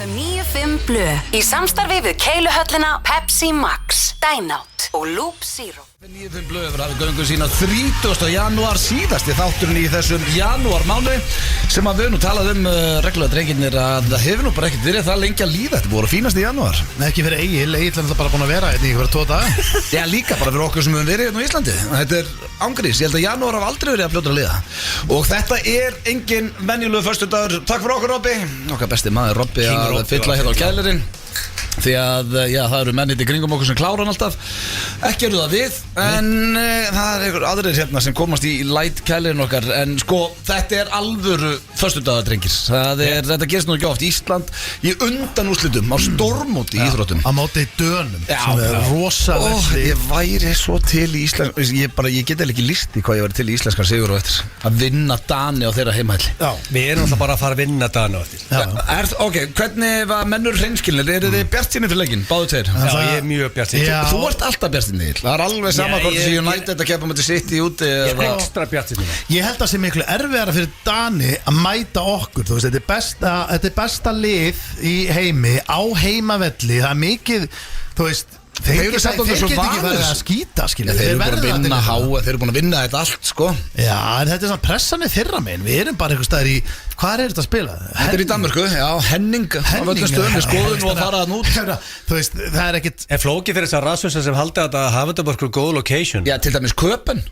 FM 95 Blö í samstarfi við Keiluhöllina, Pepsi Max, Dynout og Loop Zero. 95 Blö hefur hafið göngu sína 30. janúar, síðasti þátturinn í þessum janúarmánu sem að við nú talað reglulega drengirnir að það hefur nú bara ekkert verið það lengi að líða. Þetta voru fínast í janúar. Nei, ekki fyrir Egil er það bara búin að vera hérna í ykkur 2 daga. Já, líka bara fyrir okkur sem hefur verið hérna á Íslandi. Þetta er ángrís, ég held að janúar hafa aldrei verið að fljóta að líða. Og þetta er engin venjulegu föstudagur. Takk fyrir okkur, Robby. Okkar besti maður, Robby, að fylla hérna á kælirinn. Því að, já, það eru mennir í kringum okkur sem kláran alltaf. Ekki eru það við, en það er einhver aðrir hérna sem komast í light kælirinn okkar. En sko, þetta er alvöru föstudagadrengir. Þetta gerist nú ekki oft. Ísland í undanúrslitum á stórmóti í íþróttum. Á móti Dönum. Já, sem er rosalega. Ég væri svo til í íslensk. Ég get ekki listi hvað ég væri til í íslenskar sigur og eftir. Að vinna Dani á þeirra heimhælli. Já, við erum alltaf bara að fara að vinna Dani á eftir. Ok, hvernig var mennur hreinskilnir? Eru þið bjartsinni fyrir leikinn? Báðu tveir? Já, ég er mjög bjartsinni. Þú ert alltaf bjartsinni. Það er alveg sama hvort þessi United að keppa með þetta City úti. Ég er ekstra bjartsinni. Ég held að það sé miklu erfiðara fyrir Dani að mæta okkur. Þú veist, þetta er besta lið í heimi á heimavelli. Það er mikið, þú veist, þeir geta ekki verið að skýta, skilja. Þeir eru búin að vinna háa, þeir eru búin að vinna þetta allt, sko. Já, en þetta er svona pressanir þeirra megin. Við erum bara einhver staðar í, hvað er þetta að spila? Þetta er í Danmörku, já, Henning á öllum stöðum, við skoðum og að fara það nút. Þú veist, það er ekkit. En flókið fyrir þessar rassusa sem halda að hafa þetta bara góð location. Já, til dæmis Köpen.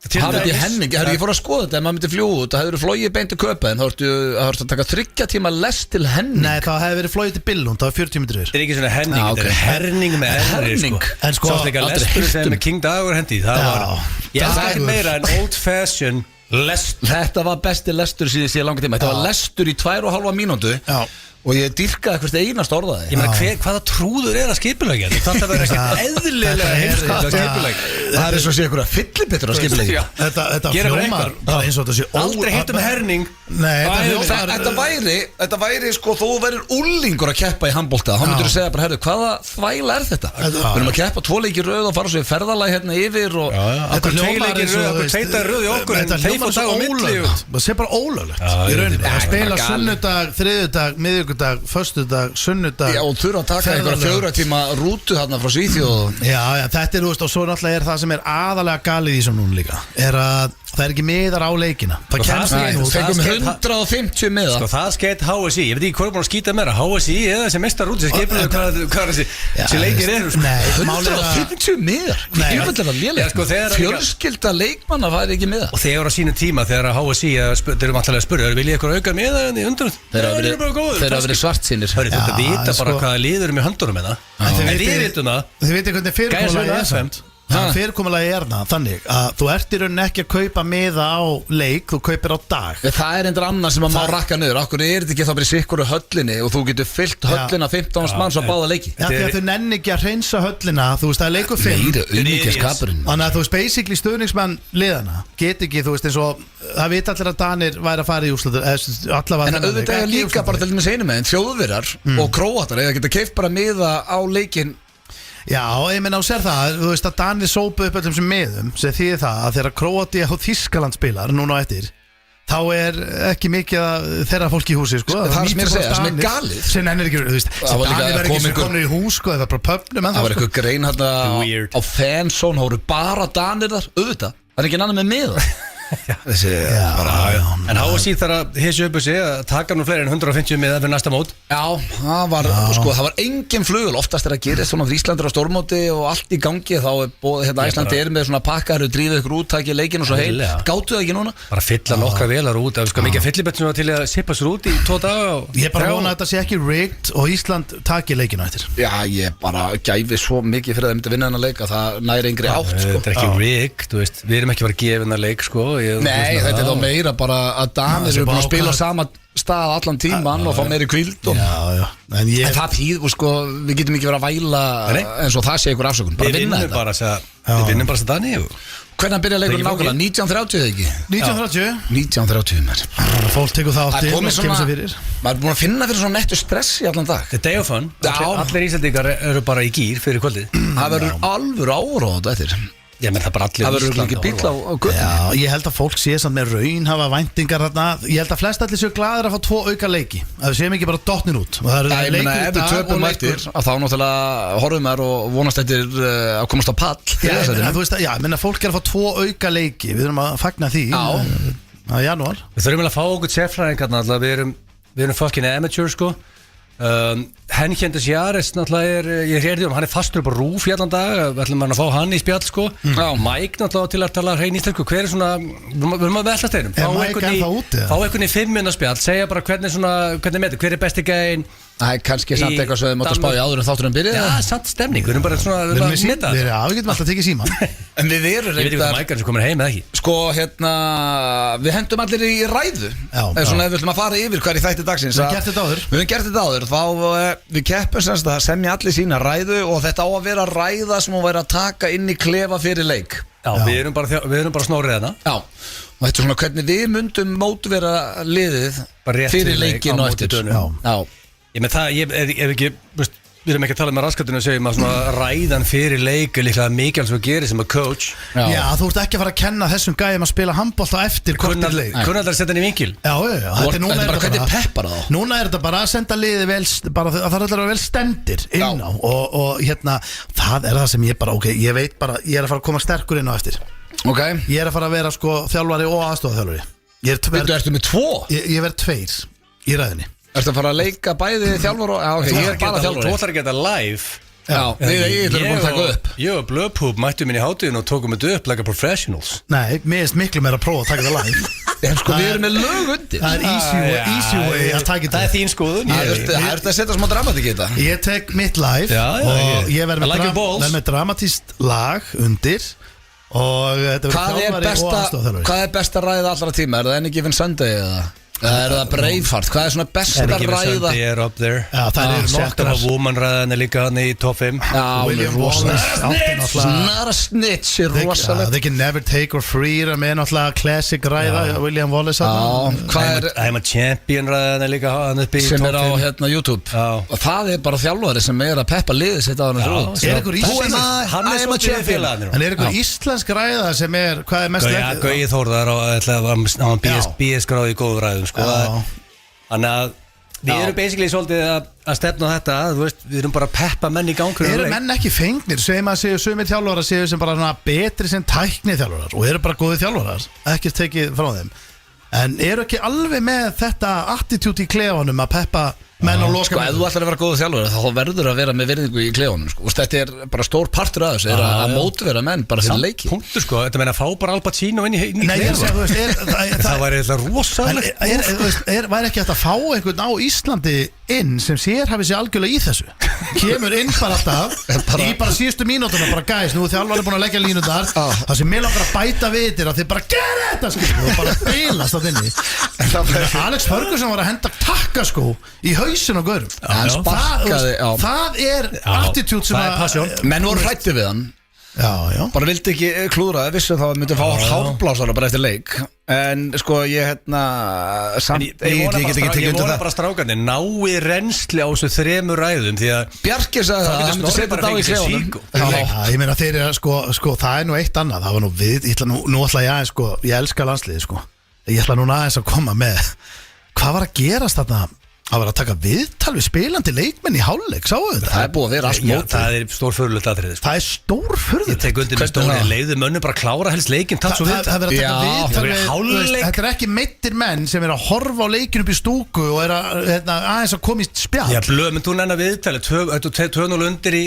Hafið þetta í Henning, ég fór að skoða þetta. Ef maður myndi fljóðu út, það hefur flóið beint til Köpen. Þá ertu að taka 3 tíma lest til Henning. Nei, það hefur verið flóið til Billund, það var 40 mínútur yfir. Þetta er ekki svona Henning, þetta er herning með Herning. En sko, svo líka lestur sem með King Dagur hendi. Það er ekki meira en old fashion lestur. Þetta var besti lestur síðan langa tíma. Þetta var lestur í 2,5 mínútu. Og ég dýrkaði hvert einast orðaði. Ég meina, hvaða trúður er að skipulegja? Þetta verður ekkert eðlilega heimskast að skipulegja. Það er svo að sé ykkur að fyllibittur að skipulegja. Þetta hljómar bara eins og þetta sé aldrei hittum herning. Nei, þetta væri sko, þú verður úlingur að keppa í handbolta. Þá myndur þú segja bara, herru, hvaða þvæla er þetta? Við erum að keppa 2 leiki röð og fara svo í ferðalag hérna yfir og okkur 2 leiki röð, okkur 2 röð í okkur en þeir fór dag á milli. Það sé bara ólöglegt í rauninni. Það spila sunnudag, þriðjudag, miðvikudag, föstudag, sunnudag. Já, og þurfa að taka einhverja 4 tíma rútu hérna frá Svíþjóð. Já, þetta er, þú veist, og svo náttúrulega er það sem er aðalega galið í sem núna líka, er að það er ekki miðar á leikina. Það kemst ekki nú. Það fengum 150 miða. Sko það skeitt HSI. Ég veit ekki hvað er búin að skýta meira. HSI eða þessi mestarút sem skipur hvað þessi leikir eru. Nei, 150 miðar. Ég veit að það lélega. Fjölskylda leikmanna væri ekki miða. Og þegar á sínum tíma þegar HSI þeir eru alltaf að spurja, vil ég eitthvað auka miða en í undan? Þeir hafa verið svartsýnir. Þú ert að vita bara hvaða liður með höndunum með það. En við vitum það. Þið veitir hvernig fyrirkomulagið er. Það fyrirkomulagið er það þannig að þú ert í rauninni ekki að kaupa miða á leik, þú kaupir á dag. Það er endur annað sem að má rakka niður. Akkur er þetta ekki þá bara í sikkur höllinni og þú getur fyllt höllina 15 manns á báða leiki. Já, því að þau nenni ekki að hreinsa höllina. Þú veist, það er leikur 5. Meiri auðmýkjaskapurinn. Þannig að þú veist, basically stuðningsmenn liðana get ekki, þú veist, eins og það vita allir að Danir væri að fara í úrslit. En auðvitað er líka bara til dæmis einum með Þjóðverjar og Króatar eða geta keypt bara miða á leikinn. Já, ég meina á sér það, þú veist að Danir sópu upp öllum sem miðum, sem þýðir það að þegar Króatía og Þýskaland spilar núna á eftir, þá er ekki mikið þeirra fólk í húsi, sko. Það er sem ég segja, sem er galið. Sem ennir ekki, þú veist, sem Danir verður ekki sem komnir í hús, sko, það er bara pöfnum. Það var eitthvað grein hérna á fansón, þá voru bara Danir þar, auðvitað, það er ekki annar með miða. En HSI þarf að hissa upp sig að taka nú fleiri en 150 miða fyrir næsta mót. Já, það var engin flugul. Oftast er að gera svona fyrir Íslandur á stórmóti og allt í gangi. Þá er bóðið hérna Íslandi er með svona pakkaru, drífið ykkur út, takið leikinn og svo heil. Gáttu það ekki núna? Bara fylla nokkra velar út. Það er mikið fyllibett sem var til að sippa sér út í 2 daga. Ég bara vona að þetta sé ekki rigged og Ísland takið leikinn á eftir. Já, ég bara gæfi svo mikið fyrir að myndi vinna þennan leik að það næri engri átt, sko. Þetta er ekki rigged, þú veist. Við erum ekki verið að gefa þennan leik, sko. Nei, þetta er þá meira bara að Danir eru búin að spila á sama stað allan tíman og fá meiri kvíld og en það þýð, sko, við getum ekki verið að væla eins og það sé ykkur afsökun, bara vinna þetta. Við vinnum bara þess að Dani. Hvernig byrja leikurinn nákvæmlega? 1930 eða ekki? 1930 Fólk tekur það átti og kemur sér fyrir. Maður er búin að finna fyrir svona nettu stressi allan dag. Þetta er day of fun. Allir Íslandingar eru bara í gýr fyrir kvöldið. Það verður alvöru áróð eftir. Ég menn það bara allir Það verður ekki bíl á göttunni. Já, ég held að fólk sé samt með raun hafa væntingar þarna. Ég held að flest allir séu glaðir að fá 2 auka leiki, að við séum ekki bara dottnir út. Og það eru Ég meina, ef við töpum eftir að þá náttúrulega horfum við og vonast eftir að komast á pall. Þú veist að, já, ég meina fólk að fá 2 auka leiki. Við erum að fagna því. Já, janúar. Við þurfum að fá okkur sérfræðingarna alltaf. Við erum fucking amateur sko. Henkendes Jares náttúrulega ég heyrði hann fastur upp á rúf í allan dag. Við ætlum að fá hann í spjall sko. Mike náttúrulega til að tala hrein íslensku. Hver svona, við erum að velta steinum. Fá einhvern í 5 minna spjall. Segja bara hvernig metur, hver besti gæinn. Það er kannski samt eitthvað sem við mátt að spá í áður en þátturinn byrja. Já, samt stemning, við erum bara svona við getum alltaf tekið síman. En við erum Ég veit ekki hvað Mike sem komir heim eða ekki. Sko, við hendum allir í ræðu. Svona ef við ætlum að fara yfir hver í þætti dagsins. Við höfum gert þetta áður. Þá við keppum semst að semja allir sína ræðu og þetta á að vera ræða sem að vera að taka inn í klefa fyrir leik. Já, við erum bara snórið þarna. Já, og þetta er svona hvernig við myndum mótvera liðið fyrir leikin og eftir. Já. Ég með það, ef ekki, við erum ekki að tala með raskatinu og segjum að svona ræðan fyrir leik er líklega mikilvægt sem að gera sem að coach. Já, þú ert ekki að fara að kenna þessum gæjum að spila handbolta eftir kortir leik. Kunnar það að setja hann í vinkil. Já, þetta er bara hvernig peppar það. Núna er þetta bara að senda liði vel, bara það þarf að vera vel stendir inn á og hérna, það er það sem ég bara, ég veit bara, ég er að fara að koma sterkur inn á eftir. Ég er að fara að vera sko þjálfari og aðstoðarþjálfari. Ertu með 2? Ég verð 2 í ræðinni. Ertu að fara að leika bæði þjálfur og ég er bara þjálfur. Þú ætlar að geta live. Já, ég ætlar að taka upp. Ég og Blöðpúp mættum inn í hátíðin og tókum þetta upp like a professionals. Nei, mér finnst miklu meira að prófa að taka þetta live. Sko, við erum með lög undir. Það er easy way að taka þetta. Það er þín skoðun. Það er að setja smá dramatík í þetta. Ég tek mitt live og ég verð með dramatíst lag undir. Hvað er besta ræða allra tíma? Er það Any Given Sunday eða? Það er það Braveheart. Hvað er svona besta ræða? Any Given Sunday er up there. Það er Set of a Woman ræðan er líka hann í top 5. William Wallace Not a snitch er rosalegt. They can never take or freedom er náttúrulega classic ræða William Wallace. I'm a champion ræðan er líka hann upp í top 5 sem er á YouTube. Og það er bara þjálfari sem er að peppa liðið sitt á hann. Er ykkur íslensk ræða sem er hvað er mest Gauði Þórðar á BS gráði í góðu ræðum sko. Þannig að við erum basically svolítið að stefna þetta, við erum bara að peppa menn í gang. Eru menn ekki fengnir, segjum að séu sumir þjálfarar séu sem bara betri sem tækni þjálfarar og eru bara góði þjálfarar, ekki tekið frá þeim. En eru ekki alveg með þetta attitude í klefanum að peppa menn og loka ef þú ætlar að vera góður þjálfari þá verður að vera með virðingu í klefanum sko. Og þetta er bara stór partur af þessu er að mótvera menn bara fyrir leiki. Punktur sko, þetta meina að fá bara Al Pacino inn í klefanum. Það væri eitthvað rosalegt. Væri ekki hægt að fá einhvern á Íslandi inn sem hafið sér algjörlega í þessu. Kemur inn bara alltaf í bara síðustu mínútuna bara gæs, nú þjálfari búin að leggja línundar það sem mér langar að bæta við þér að þið bara gera þetta og bara bilast það inni. Alex Ferguson var að henda takkaskó í hausin og görum. Það er attitude sem að menn voru hræddir við hann. Bara vildi ekki klúðra það, vissum þá að myndi fá hálfblásara bara eftir leik. En sko ég samt ég vona bara strákarnir nái reynsli á þessu 3 ræðum því að Bjarki sagði að hann myndi setja þetta á í klefanum. Ég meina þeir eru sko það er nú eitt annað. Það var nú við, nú ætla ég sko, ég elska landsliði sko. Ég ætla núna aðeins að koma með hvað var að gerast þarna. Það var að taka viðtal við spilandi leikmenn í hálfleik, sáu þetta? Það er búið að vera allt mótið. Það er stórfurðulegt atriði sko. Það er stórfurðulegt. Ég tek undir með stóri leiðu mönnum bara klára helst leikinn, takk svo viðtal. Það verður að taka viðtal við hálfleik. Þetta er ekki meittir menn sem er að horfa á leikinu upp í stúku og er aðeins að koma í spjall. Já, blöð, menn þú nennar viðtali 2-0 undir í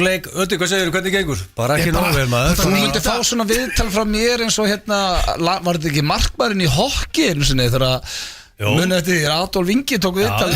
leik. Öddi, hvað segir þú, hvernig gengur? Bara ekki nógu vel maður. Þú myndi fá svona viðtal frá mér eins og var þetta ekki markmaðurinn í hokki einu sinni þegar munið eftir því að Adolf Ingi tók viðtal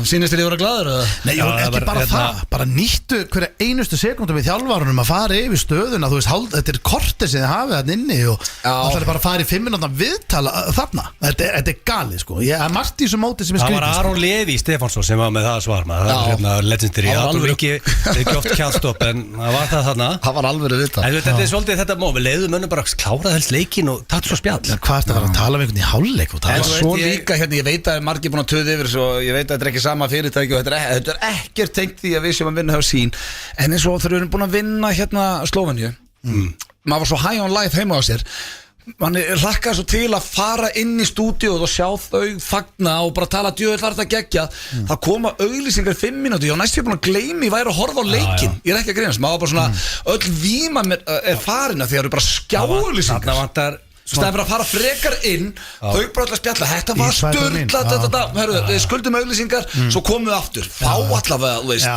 sýnist þér ég vera glaður Nei, ekki bara það, bara nýttu hverja einustu sekundum við þjálfarunum að fara yfir stöðuna, þú veist, þetta er kortið sem þið hafið þarna inni og það er bara að fara í 5 minúta viðtal þarna, þetta er galið sko, ég er margt í þessu móti sem er skrítið. Það var Aron Levi Stefánsson sem var með það svar maður, það er legendary, Adolf Ingi ekki oft kjálstopp en það var það þarna. Það var alveg viðtal. Þetta er svolítið þetta mót, við leiðum mönnum bara að klára helst leikinn og takk svo spjall. Hvað ertu að fara að tala um einhvern í hálfleik? Líka hérna, ég veit að margir búin að töða yfir þessu og ég veit að þetta er ekki sama fyrirtæki og þetta er ekkert tengt því að við séum að vinna hjá sín en eins og þegar við erum búin að vinna hérna Slóveníu maður var svo high on life heima á sér. Man hlakkaði svo til að fara inn í stúdíóð og sjá þau fagna og bara tala djöðl var þetta geggjað. Það koma auglýsingar 5 mínútur, ég var næst búin að gleymi væri að horfa á leikinn. Ég er ekki að grínast, maður var bara svona öll víma er farin að því að það eru bara skjáauglýsingar. Þarna vantar Stæði bara að fara frekar inn. Þau bara alltaf spjalla. Þetta var sturlað. Herru, við skuldum auglýsingar. Svo komum við aftur. Fá allavega, þú veist.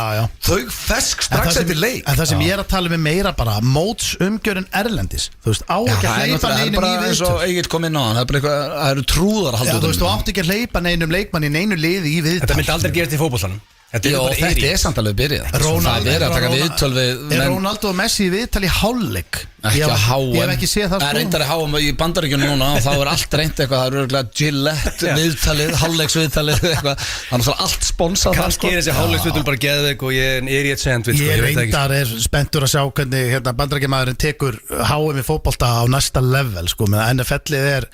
Þau fesk strax eftir leik. En það sem ég er að tala með meira bara mótsumgjörun erlendis. Þú veist, á ekki að hleypa neinum í viðtöl. Það er bara eins og Egill kom inn á hann. Það eru trúðar að halda. Þú veist, þú átt ekki að hleypa neinum leikmann í neinu liði í viðtöl. Þetta myndi aldrei gerast í fótboltanum. Þetta er samt alveg byrjað. Er Ronaldo og Messi í viðtal í hálfleik? Ekki að háa. Ég hef ekki séð það. Það er reyndar að háa í Bandaríkjunum núna og þá er allt reynd eitthvað. Það eru örgulega Gillette viðtalið, hálfleiksviðtalið eitthvað. Þannig að allt sponsað það. Kannski er þessi hálfleiksviðtal bara geðveik og ég er í eitt sandwich. Ég reyndar spenntur að sjá hvernig Bandaríkjamaðurinn tekur HM í fótbolta á næsta level með NFL-ið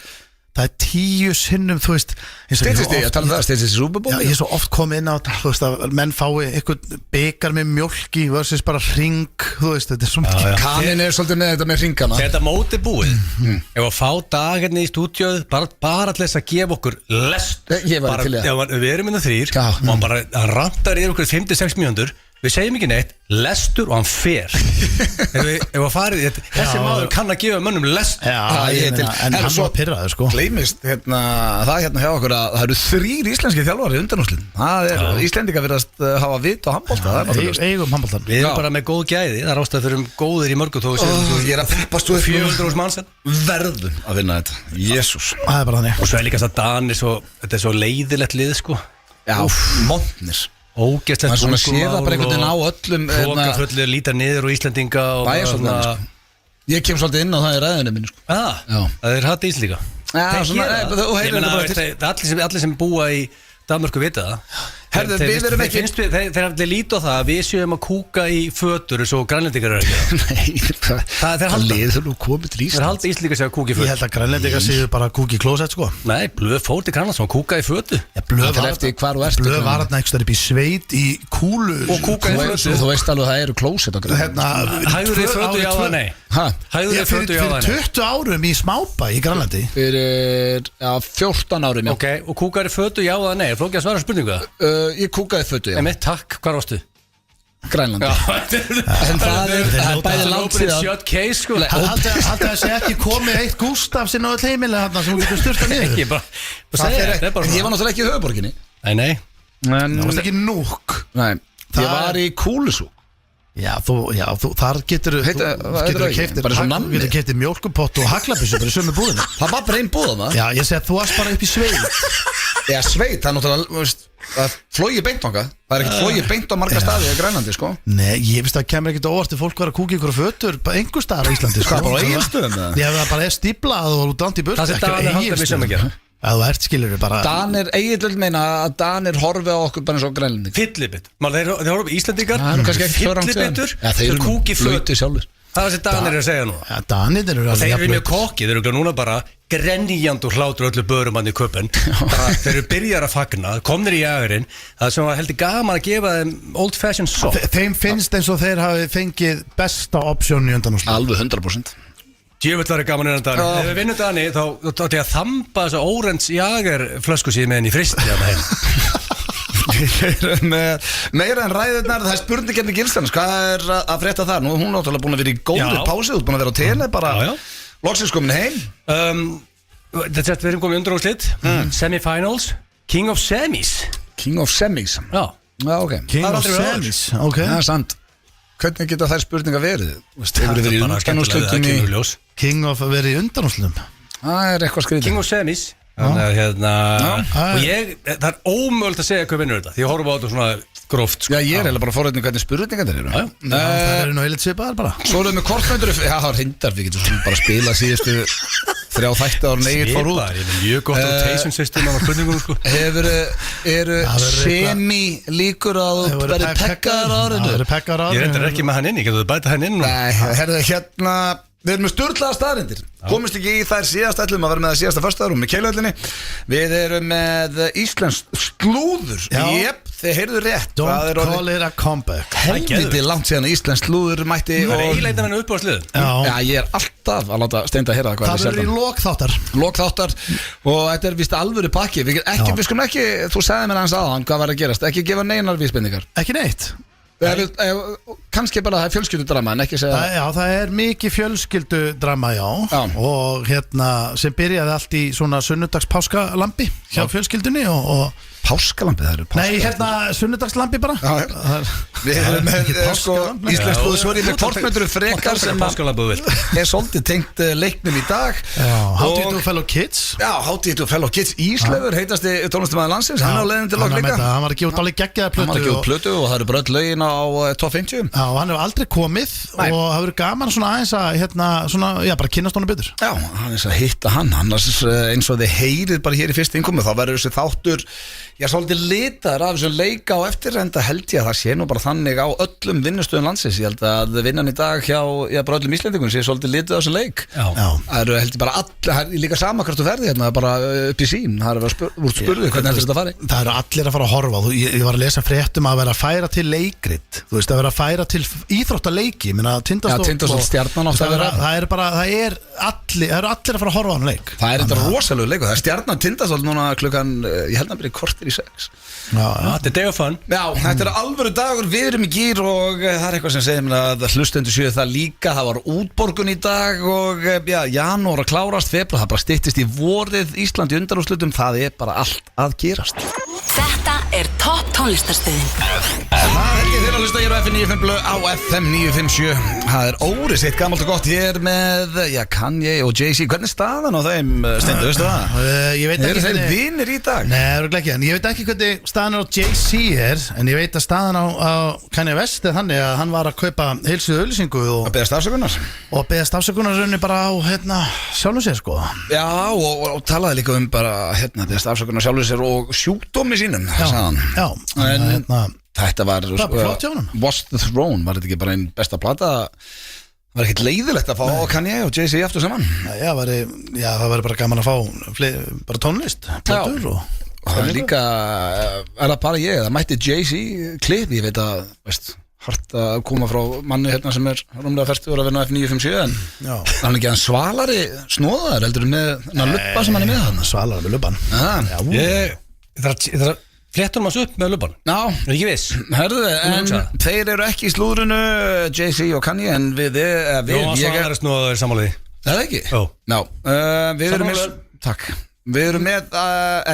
það er 10 sinnum, þú veist Styrtist ég tala um það, styrtist í Super Bowl. Já, ég er svo oft komið inn á þetta, þú veist að menn fái eitthvað bikar með mjólk í versus bara hring, þú veist, þetta er svo mikið. Kanin er svolítið með þetta með hringana. Þetta móti búið ef að fá dagarni í stúdíóð bara til þess að gefa okkur lest. Ég var til það. Við erum inn á 3 og hann rantar yfir okkur 5-6 mínútur. Við segjum ekki neitt, lestur og hann fer. Ef að farið þessi maður kann að gefa mönnum lestur. En hann var pirraður sko. Gleymist það hjá okkur að það eru 3 íslenski þjálfari í undanúrslitum. Það er Íslendingar virðast hafa vit og handbolta. Eigum handboltan. Við erum bara með góð gæði. Það er ástæða fyrir góðir í mörgu. Ég er að peppast 400.000 manns. Verðum að vinna þetta. Jésús. Það er bara þannig. Og svo er líka þess að Danir þetta er svo leiðilegt lið sko. Já, montnir. Ógeðslegt það er svona séð það bara einhvern veginn á öllum hrókafullir líta niður og Íslendinga bæjarstofnarnir ég kem svolítið inn á það í ræðinu minni það er hatt Íslendinga allir sem búa í Danmörku vita það þeir allir líta á það að við séum að kúka í fötur eins og grænlendingar eru ekki það liður nú komið til Ísland þeir halda Íslendingar séu að kúka í fötur ég held að grænlendingar séu bara að kúka í klósett sko nei, Blöð fór til Grænlands og kúka í fötu Blöð var þarna eitthvað upp í sveit í kúlu og kúka í fötu þú veist alveg að það eru klósett hægri fötu já það nei hægri fötu já það nei fyrir 20 árum í smábæ í Grænlandi fyrir 14 árum ok, og kúkar í fötu já það nei flókið að svara spurningu ég kúkaði fötu, já. Takk, hvað varstu? Grænlandi. En það er bæði langt síðan. Shot case, sko. Haldi að sé ekki komið eitt Gústaf sinna öll heimilega þarna sem þú getur styrta niður. Ekki, bara segja þetta. Ég var náttúrulega ekki í höfuborginni. Nei. Það varst ekki núk. Nei, ég var í Kúlusú. Já, þar getur keyptir mjólkupott og haglabissu bara í sömu búðinu. Það var bara einn búð Já, ég segi að þú varst bara upp í sveit. Já, sveit, það er náttúrulega það flói beint okkar. Það er ekkert flói beint á marga staði í Grænlandi, sko. Nei, ég veist að það kemur ekkert óvart fólk var að kúka ykkur fötur einhver staðar í Íslandi, sko. Bara á Egilsstöðum, eða? Já, það bara er stíplað og dant í burt. Það er að þú ert skilur við bara Danir, Egill meina að Danir horfi á okkur bara eins og Grænlending Fyllibit, þeir horfi Íslendingar Fyllibitur, þeir kúki föt sjálfur Það er það sem Danir eru að segja nú Danir eru Þeir eru mjög kokkið, þeir eru núna bara grenjand og hlátur öllu börum hann í köpun Þeir eru byrjar að fagna, komnir í jagurinn Það sem var heldur gaman að gefa þeim old fashion sock Þeim finnst eins og þeir hafi fengið besta option í undanúrslit Alveg 100% Djöfull var gaman innan Dani Ef við vinnum Dani þá átti ég að þamba þessa Orange Jager flösku síðan með henni í fristi Við erum meira en ræðurnar Það er spurningkenni Gilstans Hvað er að frétta þar? Nú er hún náttúrulega búin að vera í góðri pási Þú er búin að vera á tele bara Loksins komin heim Þetta er við erum komið undanúrslit Semifinals King of Semis King of Semis Já, ok King of Semis Ok Það er sant Hvernig geta þær spurningar verið? Hefur þið verið í undanúrslitum King of verið í undanúrslitum Það er eitthvað skrítið King of Semis Þannig að og það er ómögulegt að segja hvað vinnur þetta Því ég horfa á þetta svona gróft Já, ég er bara forræðin hvernig spurningar þeir eru Það eru nú heilit svipaðar bara Svo erum við með kortmyndur Já, það er hindar, við getum bara að spila síðustu 3 þætti ára Egil fór út Ég er mjög gott rotation system á spurningunum sko Eru semi líkur að þú verið pekkaðar árinu Ég er ekki með hann inn, ég getur bæta hann inn Nei, herðu hérna Við erum með sturlaða staðrindir. Komist ekki í þær síðast ætlum að vera með það síðasta föstudagur með Keiluhöllinni. Við erum með íslensk slúður. Jep, þið heyrðu rétt. Don't call it a comeback. Helviti langt síðan íslensk slúður mætti. Það eiginlega hann upp á slið. Já, ég er alltaf að láta Steinda heyra hvað það verður í lokþáttar. Og þetta er vist alvöru pakki. Við skulum ekki, þú sagði mér aðeins aðan hvað var að gerast. Ekki gefa neinar vísbendingar. Ekki neitt. Kannski bara það fjölskyldudrama en ekki segja Já, það er mikið fjölskyldudrama, já. Og sem byrjaði allt í svona sunnudags páskalambi hjá fjölskyldunni og Páskalambi, það eru páskalambi. Nei, sunnudagslambi bara. Við erum með íslensk búið svo með kortmyndur frekar sem er svolítið tengt leiknum í dag. How do you do fellow kids? Já, how do you do fellow kids. Íslefur heitasti tónlistamæður landsins, hann á leiðin til lok líka. Hann var ekki út alveg geggjaða plötu. Hann var ekki út plötu og það eru brödd lögin á top 50. Já, hann hefur aldrei komið og það verður gaman svona aðeins að bara kynnast honum betur. Já, hann er að hitta hann, annars eins og þið heyrið bara hér í fyrstu innkomu, þá verður þessi þáttur svolítið litaður af þessum leika á eftir enda held ég að það sé nú bara þannig á öllum vinnustöðum landsins, ég held að vinnan í dag hjá bara öllum Íslendingum sé svolítið litið á þessum leik. Það eru held ég bara allir, líka sama hvert þú ferði bara upp í sín, það eru spurðið hvernig heldur þetta fari. Það eru allir að fara að horfa, ég var að lesa fréttum að vera að færa til leikrit, þú veist að vera að færa til íþróttaleiki, minna Tindastóll Stjarnan átt að vera. Það eru allir að fara að horfa á hann leik. Það er þetta rosalegu leikur, það er Stjarnan Tindastóll núna klukkan, ég held að byrja kortir í 6. Þetta er day of fun. Já, þetta er alvöru dagur, við erum í gír og það er eitthvað sem segir mér að hlustendur séu það líka, það var útborgun í dag og janúar að klárast, februar, það bara styttist í vorið, Ísland í undanúrslitum, það er bara allt að gerast. Þetta er topp tónlistarstöðin. Það er ekki þeirra að hlusta hér á FM 95 Blö á FM 957. Það er órið sitt gammalt og gott. Ég er með Kanye og Jay-Z. Hvernig er staðan á þeim, Stendur, veistu það? Ég veit ekki. Eru þeir vinir í dag? Nei, það er ekki. En ég veit ekki hvernig staðan á Jay-Z er, en ég veit að staðan á Kanye West er þannig að hann var að kaupa heilsuðu auglýsingu og beðast afsökunar. Og beðast afsökunar raunni bara á sjálfum sér sko. Já, og talaði líka bara beðast afsökunar sjálfum sér og sjúkdómi sínum, sagði hann. Já, þetta var Was the Throne, var þetta ekki bara einn besta plata? Það var ekkert leiðilegt að fá Kanye og Jay-Z aftur saman. Það væri bara gaman að fá bara tónlist, plötur og það er líka, er það bara það mætti Jay-Z klip, ég veit að hart að koma frá manni sem er rúmlega 40 ára að vinna F957 en hann er ekki hann svalari snóðar heldur með luppa sem hann er með hann. Svalari með luppan. Ég þarf að fléttum hans upp með luppan. Já, er ekki viss. Hörðu, en þeir eru ekki í slúðrunu Jay-Z og Kanye en við svalari snóðar samanlega. Það ekki? Já, við erum takk. Við erum með,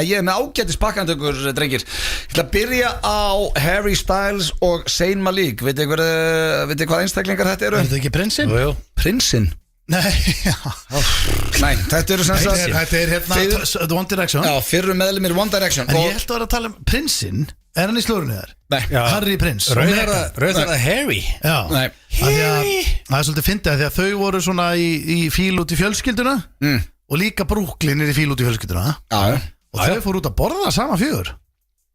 ég er með ágætis pakkantökur, drengir. Ég ætla að byrja á Harry Styles og Zayn Malik. Vitið hvað einstaklingar þetta eru? Er þetta ekki prinsinn? Jú. Prinsinn? Nei, Nei, þetta eru sem sagt Þetta er One Direction. Já, fyrrum meðlimir One Direction. En ég held að vera að tala prinsinn. Er hann í slúrunni þar? Nei. Harry Prins. Rauðarða Harry. Já. Nei. Harry. Það er svolítið fyndið því að þau voru svona í fíl út í fjölskylduna. Og líka Brooklyn er í fíl út í fjölskylduna. Já. Og þau fóru út að borða sama fjögur.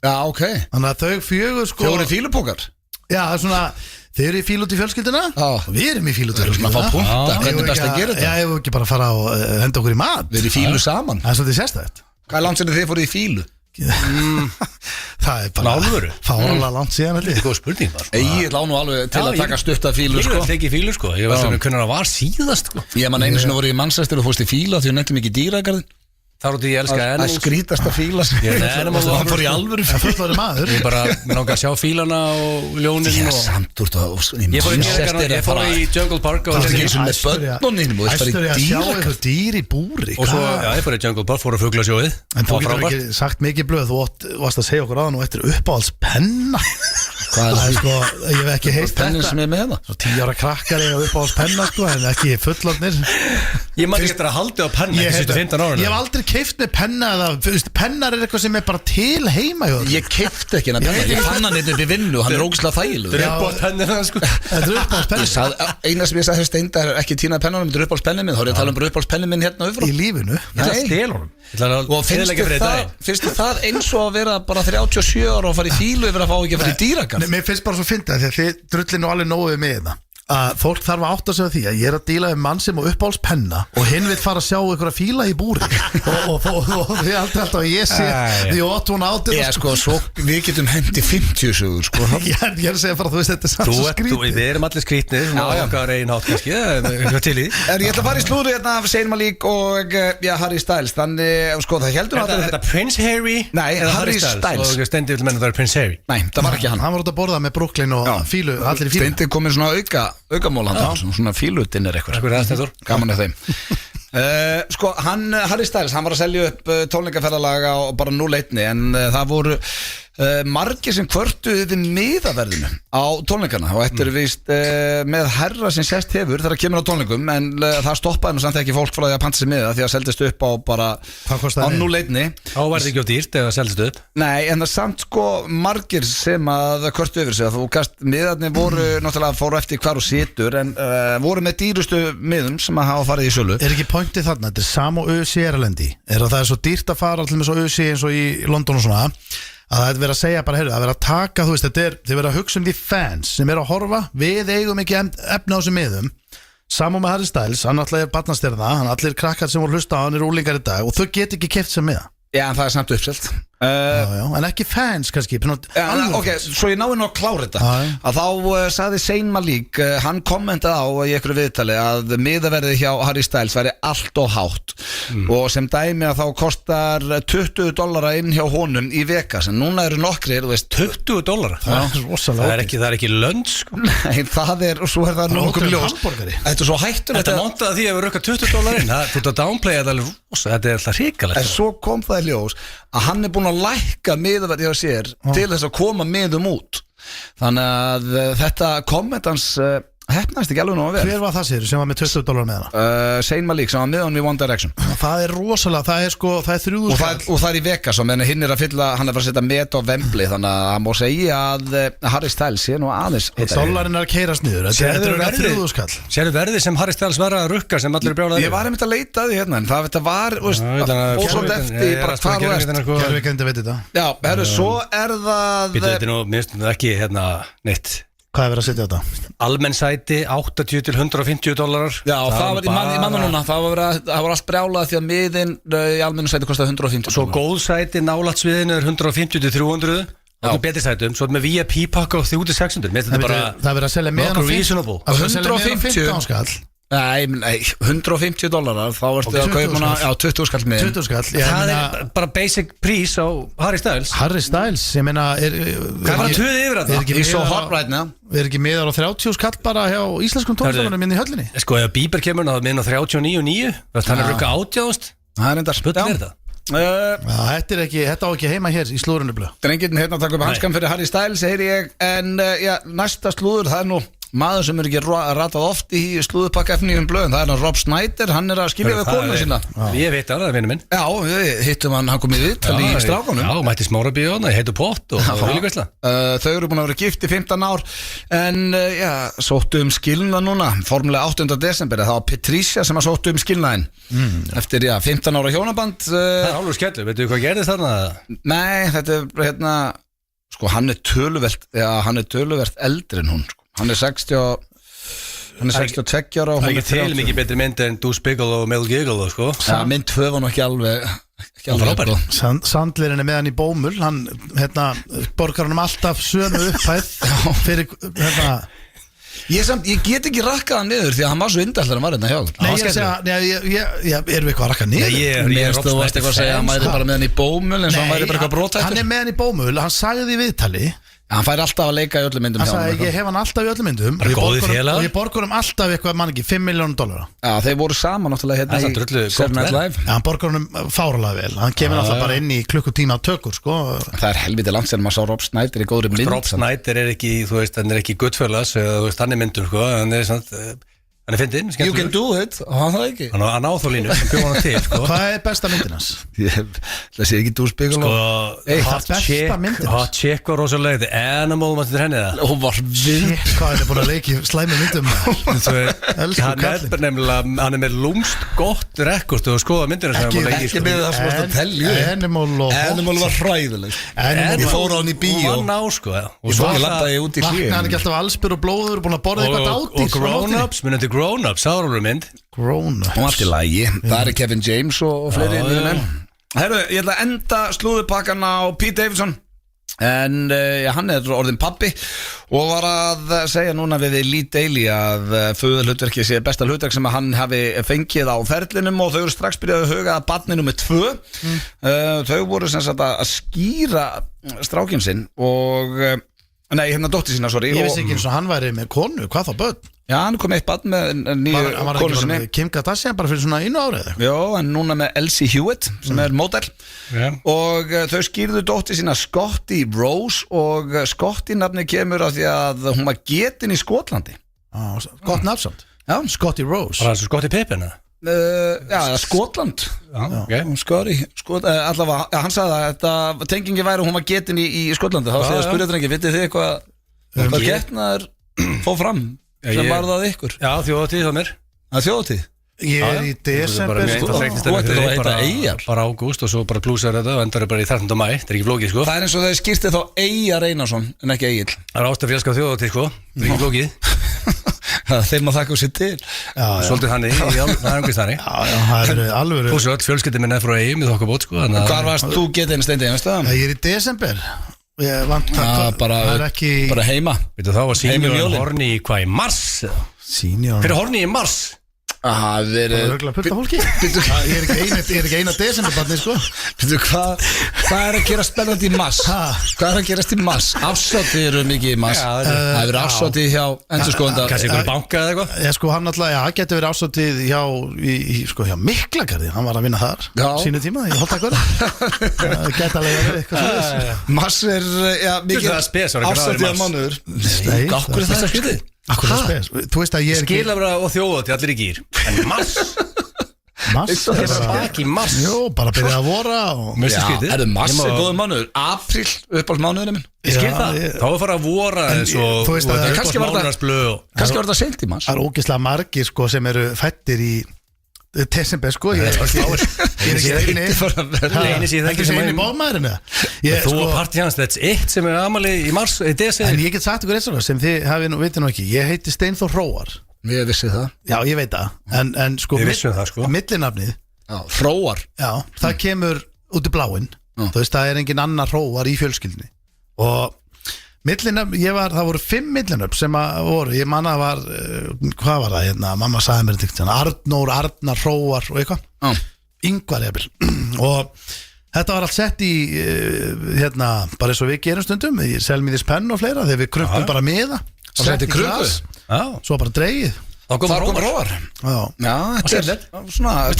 Já, ok. Þannig að þau fjögur sko fjóri fílupókar. Já, það er svona þau eru í fíl út í fjölskylduna og við erum í fíl út í fjölskylduna. Það er svona að fá punta, hvernig er best að gera þetta? Já, ég vil ekki bara fara og henda okkur í mat. Við erum í fílu saman. Það er svolítið sérstætt. Hvað er langt sem þið fóruð í fílu? Það er bara fáralega langt síðan. Þetta er góð spurning bara. Ég lá nú alveg til að taka stutta fílu sko. Ég ekki fílu sko. Ég var svona hvernig það var síðast sko. Ég man einu sinni voru í Manchester og fórst í fíla því hún nefndi mikið dýragarðin. Það er út í ég elska Animals. Það skrítast að fíla hann fór í alvöru maður. Ég bara, mér langar að sjá fílana og ljónin og samt úr það Ég fór í Jungle Park og það er ekki með börnunum og það er að sjá eitthvað dýr í búri. Og svo, ég fór í Jungle Park, fór að fuglasjóið. En þú getur ekki sagt mikið blöð. Þú varst að segja okkur aðan og eftir uppáhaldspenna. Það er sko, ég hef ekki heilt pennin sem er með hérna. 10 ára krakkar eiga uppáhaldspenna sko, en ekki fullorðnir. Ég maður ekki að halda á penna. Ég hef aldrei keypt með penna eða pennar er eitthvað sem er bara til heima. Ég keypti ekki hennar penna, ég fann hann upp í vinnu og hann er ógeðslega þægilegur. Þetta er uppáhaldspenna sko. Þetta er uppáhaldspenna. Eina sem ég sagði Steinda er ekki týnað pennanum, þetta er uppáhaldspennin minn. Þá er ég að tala bara uppáhaldspennin minn hérna öfra. Í lífinu. Og finnst það eins og að vera bara 37 ára og fara í fílu yfir að fá ekki að fara í dýragarð? Mér finnst bara svo fyndið því að þið drullinu alveg nógu með það. að fólk þarf að átta sig á því að ég er að díla við mann sem á uppáhaldspenna og hinn vil fara að sjá ykkur að fíla í búri og þið aldrei alltaf að ég sé því ótt hún átti sko, svo við getum hendi 50 sögur sko. ég er að segja bara, þú veist, þetta er samt svo skrítið Við erum allir skrítnir okkar einn hátt kannski til í Ég ætla að fara í slúri hérna af Zayn Malik og Harry Styles þannig, sko, það heldur Þetta Prince Harry Nei, Harry Styles og Steindi vil menna það er Prince Harry Nei, það var ekki hann Hann var út að borða með Brooklyn og fílu, allir í fílu Steindi komið svona aukamól hann svona fílutinn eitthvað gaman af þeim sko, Harry Styles, hann var að selja upp tónleikaferðalaga og bara 0-1 en það voru margir sem kvörtuði við miðaverðinu á tónleikana og þetta er víst með herra sem sést hefur þegar kemur á tónleikum en það stoppaði nú samt ekki fólk frá því að panta sig miða því að seldist upp á bara á 0-1 Áverði ekki á dýrt eða seldist upp Nei, en það samt sko margir sem að kvörtu yfir sig að þú gast miðarnir voru náttúrulega fóru eftir hvar og situr en voru með dýrustu miðum sem að hafa farið í sölu Er ekki pointið þarna, þetta er sam og ÖC erlendi er að það er svo dýrt að fara allir með svo ÖC eins og í London og svona að það er verið að segja bara, heyrðu, að vera að taka, þú veist, þetta er, þið verið að hugsa því fans sem er að horfa, við eigum ekki efna á þessum miðum, saman með Harry Styles, hann alltaf er barnastjarna, hann allir krakkar sem voru hlusta á hann er úlingar í dag og þau get ekki keft sem miða. Já, en það er samt uppselt já, en ekki fans kannski ok, svo ég náði nú að klára þetta að þá sagði Zayn Malik hann kommentaði á í einhverju viðtali að miðaverðið hjá Harry Styles væri allt og hátt og sem dæmi að þá kostar $20 inn hjá honum í Vegas en núna eru nokkrir, þú veist, $20 það er ekki lönd sko. Nei, það er, og svo er það nokkuð ljós Þetta er svo hættur Þetta montaði því að við rukka $20 inn þú ert að downplaya þetta alveg rosa þetta er alltaf hrikalegt En svo kom það í ljós að hann er búin að lækka miðaverði hjá sér til þess að koma miðum út þannig að þetta kommentans hefnast ekki alveg nú að vera Hver var það sér sem var með $20 með hana? Zayn Malik sem var með hann í One Direction Það er rosalega, það er sko, það er 3.000 og það er í Vegas og meðan hinn er að fylla hann er bara að setja met á Wembley þannig að hann má segja að Harry Styles sé nú aðeins Dollarinn er að keirast niður Þetta er 3.000 skall Sérðu verðið sem Harry Styles var að rukka sem allir er brjálaði Ég var einmitt að leita að því hérna en það var ósvöld eftir bara hvað og Gervikendi veit þetta Já, herru, svo er það Þetta er nú, mér finnst það ekki hérna neitt Hvað er verið að setja á þetta? Almenn sæti $80 til $150 Já, það var í manna núna það var allt brjálað því að miðin í almennu sæti kostaði $150 Svo góð sæti nálægt sviðinu er $150 til $300 og það er betri sætum svo með VIP pakka og $300-600 Það er verið að selja meðan reasonable 115 skall Nei, $150 þá ertu að kaupa hana á 20 skall með 20 skall Það er bara basic prís á Harry Styles Harry Styles, ég meina Hvað var að töði yfir þetta? He's so hot right now Er ekki miðar á 30 skall bara hjá íslenskum tónlistamönnum inn í höllinni? Sko, ef Bieber kemur þá er miðan á 39,9 Þannig að rukka 80 Það er enda Spull er það Þetta á ekki heima hér í slúðurinu blöð Drengirinn hérna takk upp hanskan fyrir Harry Styles heyri ég en næsta slúður það er nú maður sem er ekki ratað oft í slúðupakkaefni blöðum, það er Rob Snyder hann er að skilja við konuna sína Ég veit það er vinnu minn Já, við hittum hann komið viðtal í Strákunum Já, mætti Smárabíóna, heitu pott og hvílíkveisla Þau eru búin að vera gift í 15 ár en sóttu skilnað núna formulega 8. desember það var Patricia sem að sóttu skilnaðin eftir 15 ára hjónaband Það er alveg skellur, veitu hvað gerðist þarna? Nei, þetta er hérna sko hann er töluvert eldri en hún Hann er 62 ára og hún er 30 Það er ekki til mikið betri mynd en Deuce Bigelow og Mel Gigolo sko mynd 2 var nú ekki alveg frábær Sandlerinn er með hann í bómul hann borgar hann alltaf sömu upphæð fyrir Ég get ekki rakkað hann niður því að hann var svo indæll þegar hann var hérna hjá Nei, ég segja, erum við eitthvað að rakka niður? Mér þú varst eitthvað að segja að hann væri bara með hann í bómul eins og hann væri bara eitthvað brothættur Hann er með hann í bómul, hann sagði í viðtali Hann fær alltaf að leika í öllum myndum Hann sagði ég hef hann alltaf í öllum myndum og ég borgur hann alltaf eitthvað mann ekki $5 million Já, þeir voru saman náttúrulega hérna í Saturday Night Live Já, hann borgur hann fáralega vel Hann kemur alltaf bara inn í klukkutíma tökur sko Það er helviti langt sem maður sá Rob Snyder í góðri mynd Rob Snyder er ekki, þú veist, hann er ekki Goodfellas eða þú veist, hann er myndur sko Hann er samt Hann er fyndinn, You can do it, og hann það ekki Hann á þá línu, hann bjóð hann til sko. Hvað er besta myndin hans? Það sé ekki dúsbyggul besta myndin Hot Chick var rosalega The Animal, maður þetta henni það Hún var Shit, hvað er búin að leiki slæmi myndum Hann er með lúmst gott rekord og skoða myndina sem hann var leiki Ekki með það sem varst að telja Animal var hræðileg Ég fór á hann í bíó Hún var ná sko Og svo lappaði ég út í hlýðin Vaknaði hann ekki alltaf allsbyr og blóður Búin að borða eitthvað dátir Og Grown-Ups, minnandi Grown-Ups, sárólu mynd Grown-Ups Hún var allt í lagi Það er Kevin James og fleiri Herru, ég ætla að enda slúðupakkan á Pete Davidson En hann er orðin pabbi Og var að segja núna við Lee Daly Að föðurhlutverki sé besta hlutverk sem að hann hafi fengið á ferlinum Og þau eru strax byrjaði að huga að barni nummer 2 Þau voru sem sagt að skýra strákinn sinn Og nei, hérna dóttir sína, sorry Ég vissi ekki eins og hann væri með konu, hvað þá börn? Já, hann kom eitt barn með nýju Hann var konu ekki sinni með Kim Kardashian bara fyrir svona 1 ári eða Já, en núna með Elsie Hewitt sem er módel Og þau skýrðu dóttir sína Scotty Rose Og Scotty nafni kemur af því að hún var getin í Skotlandi Gott nafnsamt Já, Scotty Rose Var það svo gott í Pippina? já, Skotland allavega, hann sagði að þetta tengingi væri og hún var getin í Skotlandi þá segja spurðardrengi, vitið þið hvað getnaður fóð fram sem var það ykkur? Já, þjóðatíð það mér Þjóðatíð? Ég er í desember Þú ætti þá að heita Eyjar Bara ágúst og svo bara plúsar þetta og endar bara í 13. mæ, þetta er ekki flókið sko Það er eins og þau skýrti þá Eyjar Einarsson en ekki Egill Það er ástafélska þjóðatíð sko, þetta er ekki flókið Þeim að þakka sér til Svolítið hann það er umgist þannig Það er alveg Þú svo öll fjölskyldið minna frá Eyjum í þokkabót sko Hvar varst þú getið Steindi, veistu það? Ég er í desember Ég vant bara heima Veitu þá var Senior Horni í hvað í mars? Senior Fyrir Horni í mars? Það er Ég er ekki eina desemberbarni sko Hvað er að gera spennandi í mars? Hvað er að gerast í mars? Afsátið eru mikið í mars Það hefur verið afsátið hjá endurskoðanda Kanski ykkur banka eða eitthvað? Já sko hann alltaf, já, getur verið afsátið hjá Miklagarði Hann var að vinna þar sínu tíma, ég holdt að góða Geta alveg verið eitthvað svo Mars er, já, mikið afsátið á mánuður Akkur er það skritið? Þú veist að ég er ekki Skilabra og þjóðatíð allir í gýr En mars? Mars Það er ekki mars Jú, bara byrjaði að vora Já, er það mars er góður mánuður Apríl, uppáhaldsmánuðurinn minn Ég skil það Þá er farið að vora eins og Kannski var þetta seint í mars Það er ógeðslega margir sko sem eru fættir í desember sko Ég er ekki eini bóðmaðurinn Þú og partí hans, that's it sem er amali í mars, í desember En ég get sagt ykkur eins og sem þið veitir nú ekki Ég heiti Steinþór Hróar Ég vissi það Já, ég veit það En sko, millinafnið Hróar Já, það kemur út í bláinn Þú veist, það er engin annar Hróar í fjölskyldni Og millinöfn, það voru 5 millinöfn sem voru, ég manna var hvað var það hérna, mamma sagði mér þetta Arnór, Arnar, Hróar og eitthvað Ingvar jafnvel og þetta var allt sett í hérna, bara eins og við gerum stundum í Selmiðis penn og fleira, þegar við krumpum bara með það sett í glas, svo bara dreigið Þar kom Hróar Já, þetta er svona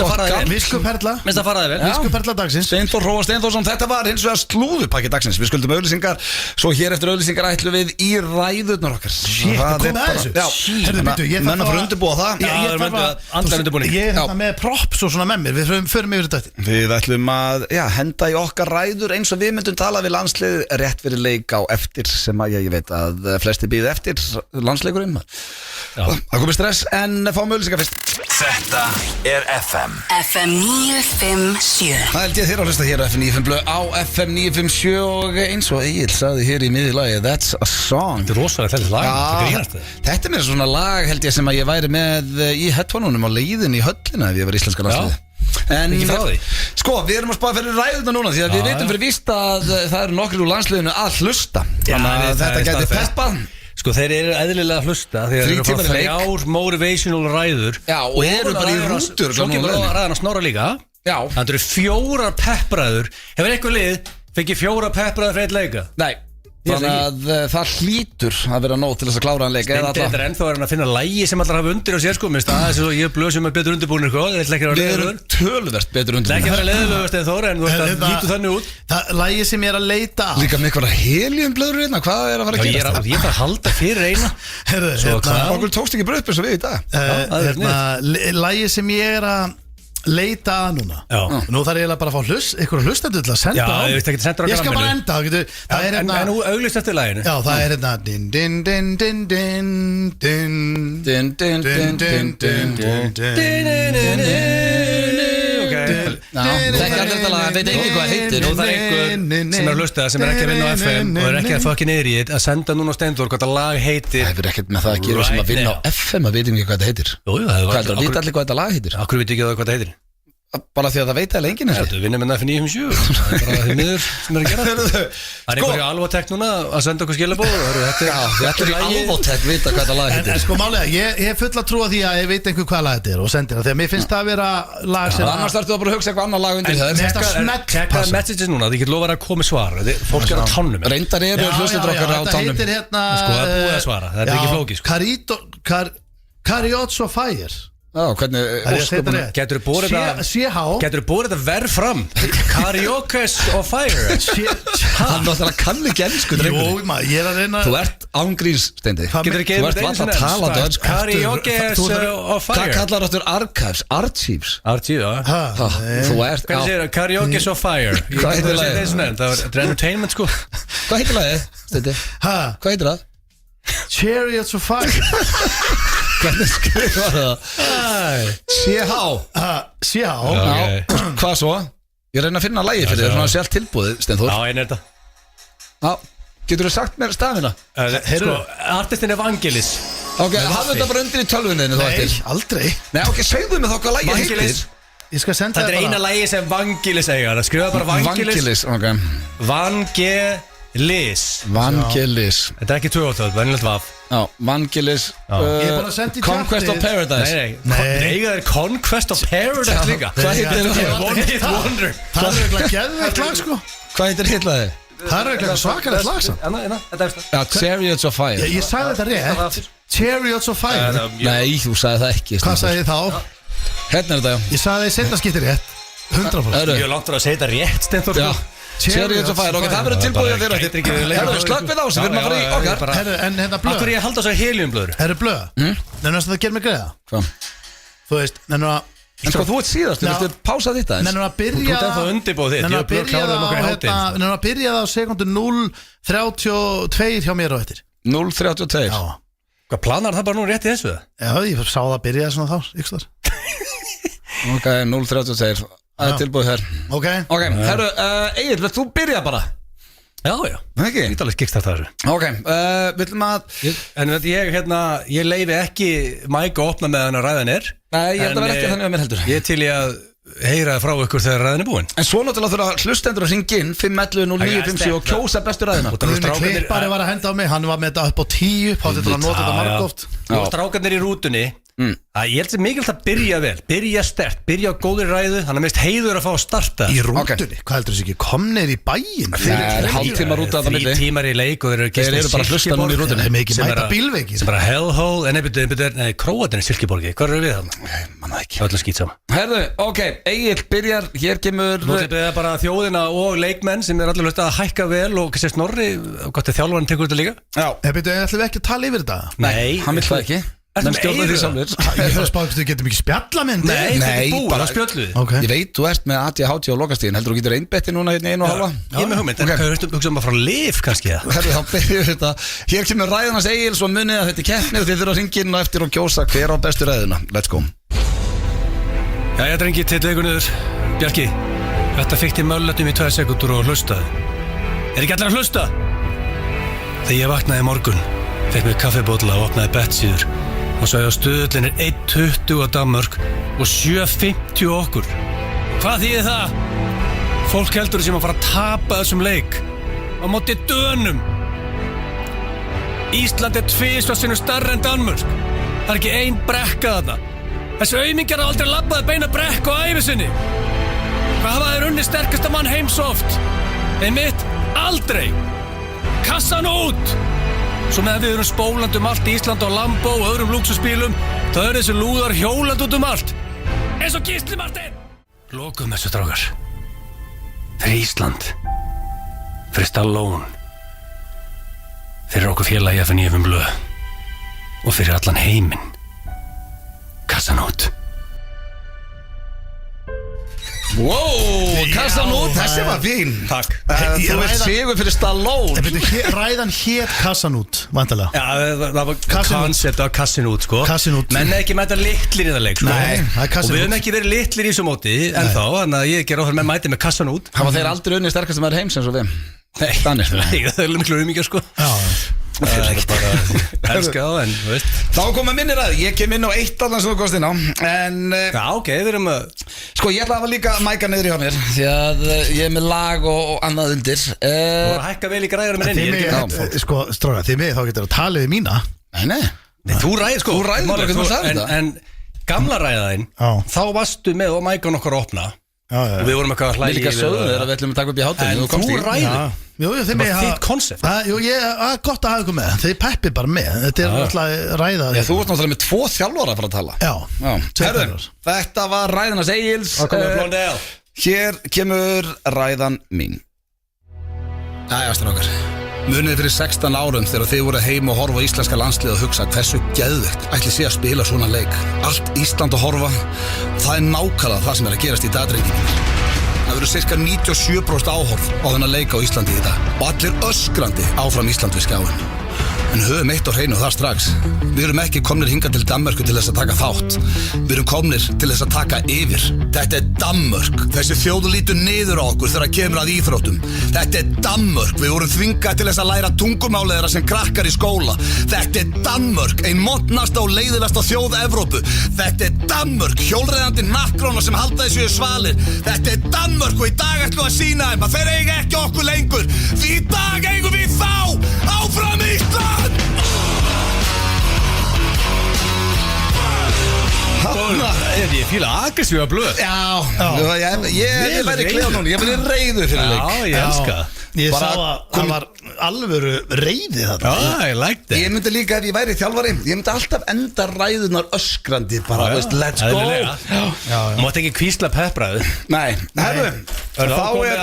Viskuperla Viskuperla dagsins Steinþór Hróar Steinþórsson Þetta var hins vegar slúðupakki dagsins Við skuldum auðlýsingar Svo hér eftir auðlýsingar ætlum við í ræðurnar okkar Shit, það kom að þessu Menna fyrir undirbúa það Ég er hérna með props og svona með mér Við förum yfir þetta Við ætlum að henda í okkar ræður eins og við myndum tala við landslið rétt fyrir leik á eftir sem að ég veit að flesti býð eftir landsleikurinn Það komið stress en fáum auðlýsingar fyrst Þetta er FM FM 957 Það held ég þér að hlusta hér á FM 957 á FM 957 og eins og Egill sagði hér í miðjulagi That's a song Þetta er rosalega þetta lag Þetta er mér svona lag held ég sem að ég væri með í headphone-unum á leiðin í höllina ef ég var íslenska landsliði En sko, við erum að spáða fyrir ræðuna núna því að við veitum fyrir víst að það eru nokkrir úr landsliðinu að hlusta Þannig að þetta gæti peppað Sko þeir eru eðlilega að hlusta Þegar þeir eru bara 3 motivational ræður Já, og eru bara í rútur Svo kemur það ræðan að Snorra líka Já Það eru 4 peppræður Hefur eitthvað lið fengið 4 peppræður fyrir eitt leika? Nei Þannig að það hlýtur að vera nóg til þess að klára hann leik Steindi þetta ennþá að finna lægi sem allar hafa undir á sér sko. Mér finnst aðeins og ég blöð sem er betur undirbúinir sko. Við erum töluvert betur Það er ekki að undirbúinir vera leðilegust eða þóra en þú veist að lítu þannig út Það lagi sem ég er að leita að Líka með eitthvað heliumblöður hérna, hvað er að fara að Ég gera? er að halda fyrir eina Okkur tókst ekki bara upp eins og við í dag Lagi sem ég er að leita að núna Nú þarf ég bara að fá einhverja hlustendur til að senda á ég veist ekki að senda á Ég skal bara gramminu. enda Það er En nú auglýst eftir laginu Já, það er hérna din din din din din din Din, din, din, din, din, din Þekki allir þetta lag, veit ekki hvað heitir Nú það er einhver sem er að hlusta sem er ekki að vinna á FM og er ekki að fucking niður í þetta að senda núna á Steindor hvað þetta lag heitir Það hefur ekkert með það að gera sem að vinna á FM að veitum ekki hvað þetta heitir Hvað heldur að vita allir hvað þetta lag heitir? Akkur veit ekki hvað þetta heitir Bara því að það veit alveg enginn Þú vinnir með F957 Það er bara því miður sem er að gera Það er einhverju alvotek núna að senda okkur skilabóð Þetta er alvotek vita hvað þetta lag heitir En sko málega, ég er full að trúa því að ég veit einhver hvað lag þetta er og sendir það Þegar mér finnst það að vera lag sem Annars þarftu að bara hugsa eitthvað annar lag undir það Tekkaði messages núna, þið getur lofað að koma svar Fólk er á tánum Reyndar eru hlustendur okkar á tánum Sko það er búið að svara, þetta er ekki flókið Kariotso Fire Já, hvernig Getur þú búið þetta verð fram Karaoke's of Fire Hann náttúrulega kann ekki ensku Jú, maður, ég er að reyna Þú ert ángríns, Steindi Getur þú Þú ert vant að tala dönsku Karaoke's of Fire Hvað kallar áttur archives? Archives? Archives, já Þú ert Hvernig segir það? Karaoke's of Fire Hvað heitir lagið? Það er entertainment sko Hvað heitir lagið, Steindi? Hvað heitir það? Chariots of Fire Hvernig skrifa það? C.H. Hvað svo? Ég reyna að finna lagið fyrir þér Svona sjálf tilbúðið, Steinþór Já, einn er þetta Getur þú sagt mér stafina? Sko, artistin Evangelis Ok, hafðu þetta bara undir í tölvunniðinu þá eftir Aldrei Nei, ok, segðu mig þá hvað lagið heitir Ég skal senda Þetta er eina lagi sem Vangelis eiga Það skrifa bara Vangelis Vangelis Þetta er ekki 2-8, venilegt vaf Já, Vangelis Ég er bara að senda í Conquest of Paradise Nei, eiga þeir Conquest of Paradise líka Hvað heitir það? One Hit Wonder Það er eitthvað geðveikt lag sko Hvað heitir hitlaði? Það er eitthvað svakalegt lag samt Þetta er Já, Chariots of Fire Ég sagði þetta rétt Chariots of Fire Nei, þú sagði það ekki Hvað sagði ég þá? Hérna er þetta, já Ég sagði setna skipti rétt 100% Ég er langt að segja þetta rétt Stenþór Já, Chariots of Fire Ok, það verður tilbúið að þér Herru, slökk við á sig, við erum að fara í okkar Herru, en hérna blöð Akkur ég halda þess að heliumblöður Herru, blöð Nennast það ger mig greiða Hvað? Þú veist, nennur að En sko, þú ert síðast, þú viltu pása þetta eins Nennur að byrja Þú ert ennþá að undirbúa þitt Nennur að byrja Nennur að byrja það á sekundu 0.32 hjá mér á eftir 0.32 Já Hvað planar það bara nú rétt í þessu? Já, ég sá það að byrja svona þá ykkur. Ok, 0.32 Það er tilbúið hér Ok, herru, Egil, þú byrja bara Já, já Ekki? Ég tala skikst þetta þessu Ok, við ætlum að En ég leifi ekki Mike að opna með hann að ræðan er Nei, ég held að vera ekki þannig að mér heldur Ég til ég að heyra frá ykkur þegar ræðin er búin En svo náttúrulega þurfa hlustendur að ringa inn 511-0957 og kjósa bestu ræðina Grunni klippari var að henda á mig Hann var með þetta upp á 10 Pátið til að nota þetta margóft Og strákarnir í rútunni Ég held sem mikilvægt að byrja vel Byrja sterkt, byrja á góðri ræðu Þannig að mist heiður að fá að starta Í rútunni, hvað heldur þessi ekki komnir í bæinn? Það er hálftíma rúta að það milli 3 tímar í leik og þeir eru bara að hlusta núna í rútunni Það er mikið mæta bílveiki Sem bara hellhole, nei, Króatin er Silkeborgi Hvað eru við þarna? Manna ekki Það er skýt sama Herðu, ok, Egil byrjar, hér kemur Nú er þetta bara þjóðina og leikmenn sem er allir hlust að hækka vel og kannski Snorri, gott er þjálfarinn tekur þetta líka Já ætlum við ekki að tala yfir þetta? Nei, hann vill það ekki Menn stjórna því samlir Ég þarf að spá að þú getum ekki spjalla með Nei, þetta er búið, bara það spjölluði okay. Ég veit, þú ert með ADHD á lokastíðin Heldur þú getur einbetti núna hérna 1,5 Ég er með hugmynd, en hvað hugsa maður frá LIV kannski Herru, þá byrjum við þetta Hér kemur ræðunars Egil Svo munið að þetta er keppni og þið þurfa að ringja inn og eftir og kjósa hver á bestu ræðuna Let's go Jæja, drengi, til ykkur niður Bjarki, þetta fikk til mölletum í 2 sekúndur og hlustaði Er ekki allir að hlusta? Þegar ég vaknaði í morgun Fekk mér kaffibólla og opnaði bettsíður og sagði að stöðullin er 1.20 á Danmörk og 7.50 okkur. Hvað þýðir það? Fólk heldur sem að fara að tapa þessum leik á móti Dönum. Ísland er 2 sinnum stærra en Danmörk. Það er ekki ein brekka þarna. Þessi aumingjar hafa aldrei labbaði beina brekku á ævi sinni. Hvað hafa þeir unnið sterkasta mann heims oft? Einmitt, aldrei. kassan út. Svo meðan við erum spólandi allt Ísland á Lambo og öðrum lúksusbílum, þá eru þessi lúðar hjólandi út allt. Eins og Gísli Marteinn. Lokum þessu, strákar. Fyrir Ísland. Fyrir Stallone. Fyrir okkur félagi FNÍ blöð. Og fyrir allan heiminn. Kassan út. Wow, kassan út, þessi var fín. Takk. Þú veist sigur fyrir Stallone. Ræðan hét kassan út, vantilega. Já, það var koncept af kassin út, sko. Kassin út. Menn ekki mæta litlir í það leik, sko. Nei, það er kassin út. Og við höfum ekki verið litlir í þessu móti ennþá, þannig að ég ger áfram með mæti með kassan út. Hafa þeir aldrei unnið sterkast sem er heims eins og við? Nei, það er miklu umíkja, sko. Já. Það er bara elska á, en þú veist. Þá koma minni ræð, ég kem inn á eitt allan sem þú komst inn á. En Já, ok, við erum að sko, ég ætla að hafa líka mæka niður hjá mér, því að ég er með lag og annað undir. Þú voru að hækka vel í græður með henni. Sko, stráka, þið mig þá getur að tala við mína. Nei. Nei, þú ræðir, sko. Þú ræður bara hvernig þú sagði þetta. En gamla ræðaðinn, Já. þá varstu með og mækan okkar að opna. Já. Og við vorum eitthvað að Við hlæja líka sögðum þeir að við ætlum að taka upp í hátinn. En þú ræður. Jú, þið mig Bara þitt konsept. Jú, gott að hafa ykkur með. Þið peppið bara með. Þetta er alltaf ræða. Já, þú varst náttúrulega með 2 þjálfara að fara að tala. Já. Herðu, þetta var ræðan Egils. Það komið Blondell. Hér kemur ræðan mín. Jæja, strákar. Munið fyrir 16 árum þegar þið voru heim og horfa á íslenska landslið og hugsa hversu geðveikt ætli sé að spila svona leik. Allt Ísland að horfa. Það er nákvæmlega það sem er að gerast í dagdreifinginni. Það verður cirka 97% áhorf á þennan leik á Íslandi í dag. Og allir öskrandi áfram Ísland við skjáin. En höfum eitt á hreinu og það strax. Við erum ekki komnir hingað til Danmörku til þess að taka þátt. Við erum komnir til þess að taka yfir. Þetta er Danmörk. Þessi þjóð lítur niður á okkur þegar kemur að íþróttum. Þetta er Danmörk. Við vorum þvingað til þess að læra tungumálið þeirra sem krakkar í skóla. Þetta er Danmörk. Ein montnasta og leiðilegasta þjóð Evrópu. Þetta er Danmörk. Hjólreiðandi nakkróna sem halda þessu svalir. Þetta er Danmörk og í dag ætlum við að sýna þeim að þeir eiga ekki okkur lengur. Því í dag eigum við þá. Áfram Ísland! Ég fíla aggressíva blöð. Já, ég væri kleið núna. Ég væri reiður fyrir leik. Já, ég elska. Ég sá Bara að það var alvöru reiði þetta. Já, ég like that. Ég myndi líka, ef ég væri þjálfari, ég myndi alltaf enda ræðunar öskrandi. Bara, veist, let's go. Þú mátt ekki kvísla peppraðu. Nei, herru. Þá er,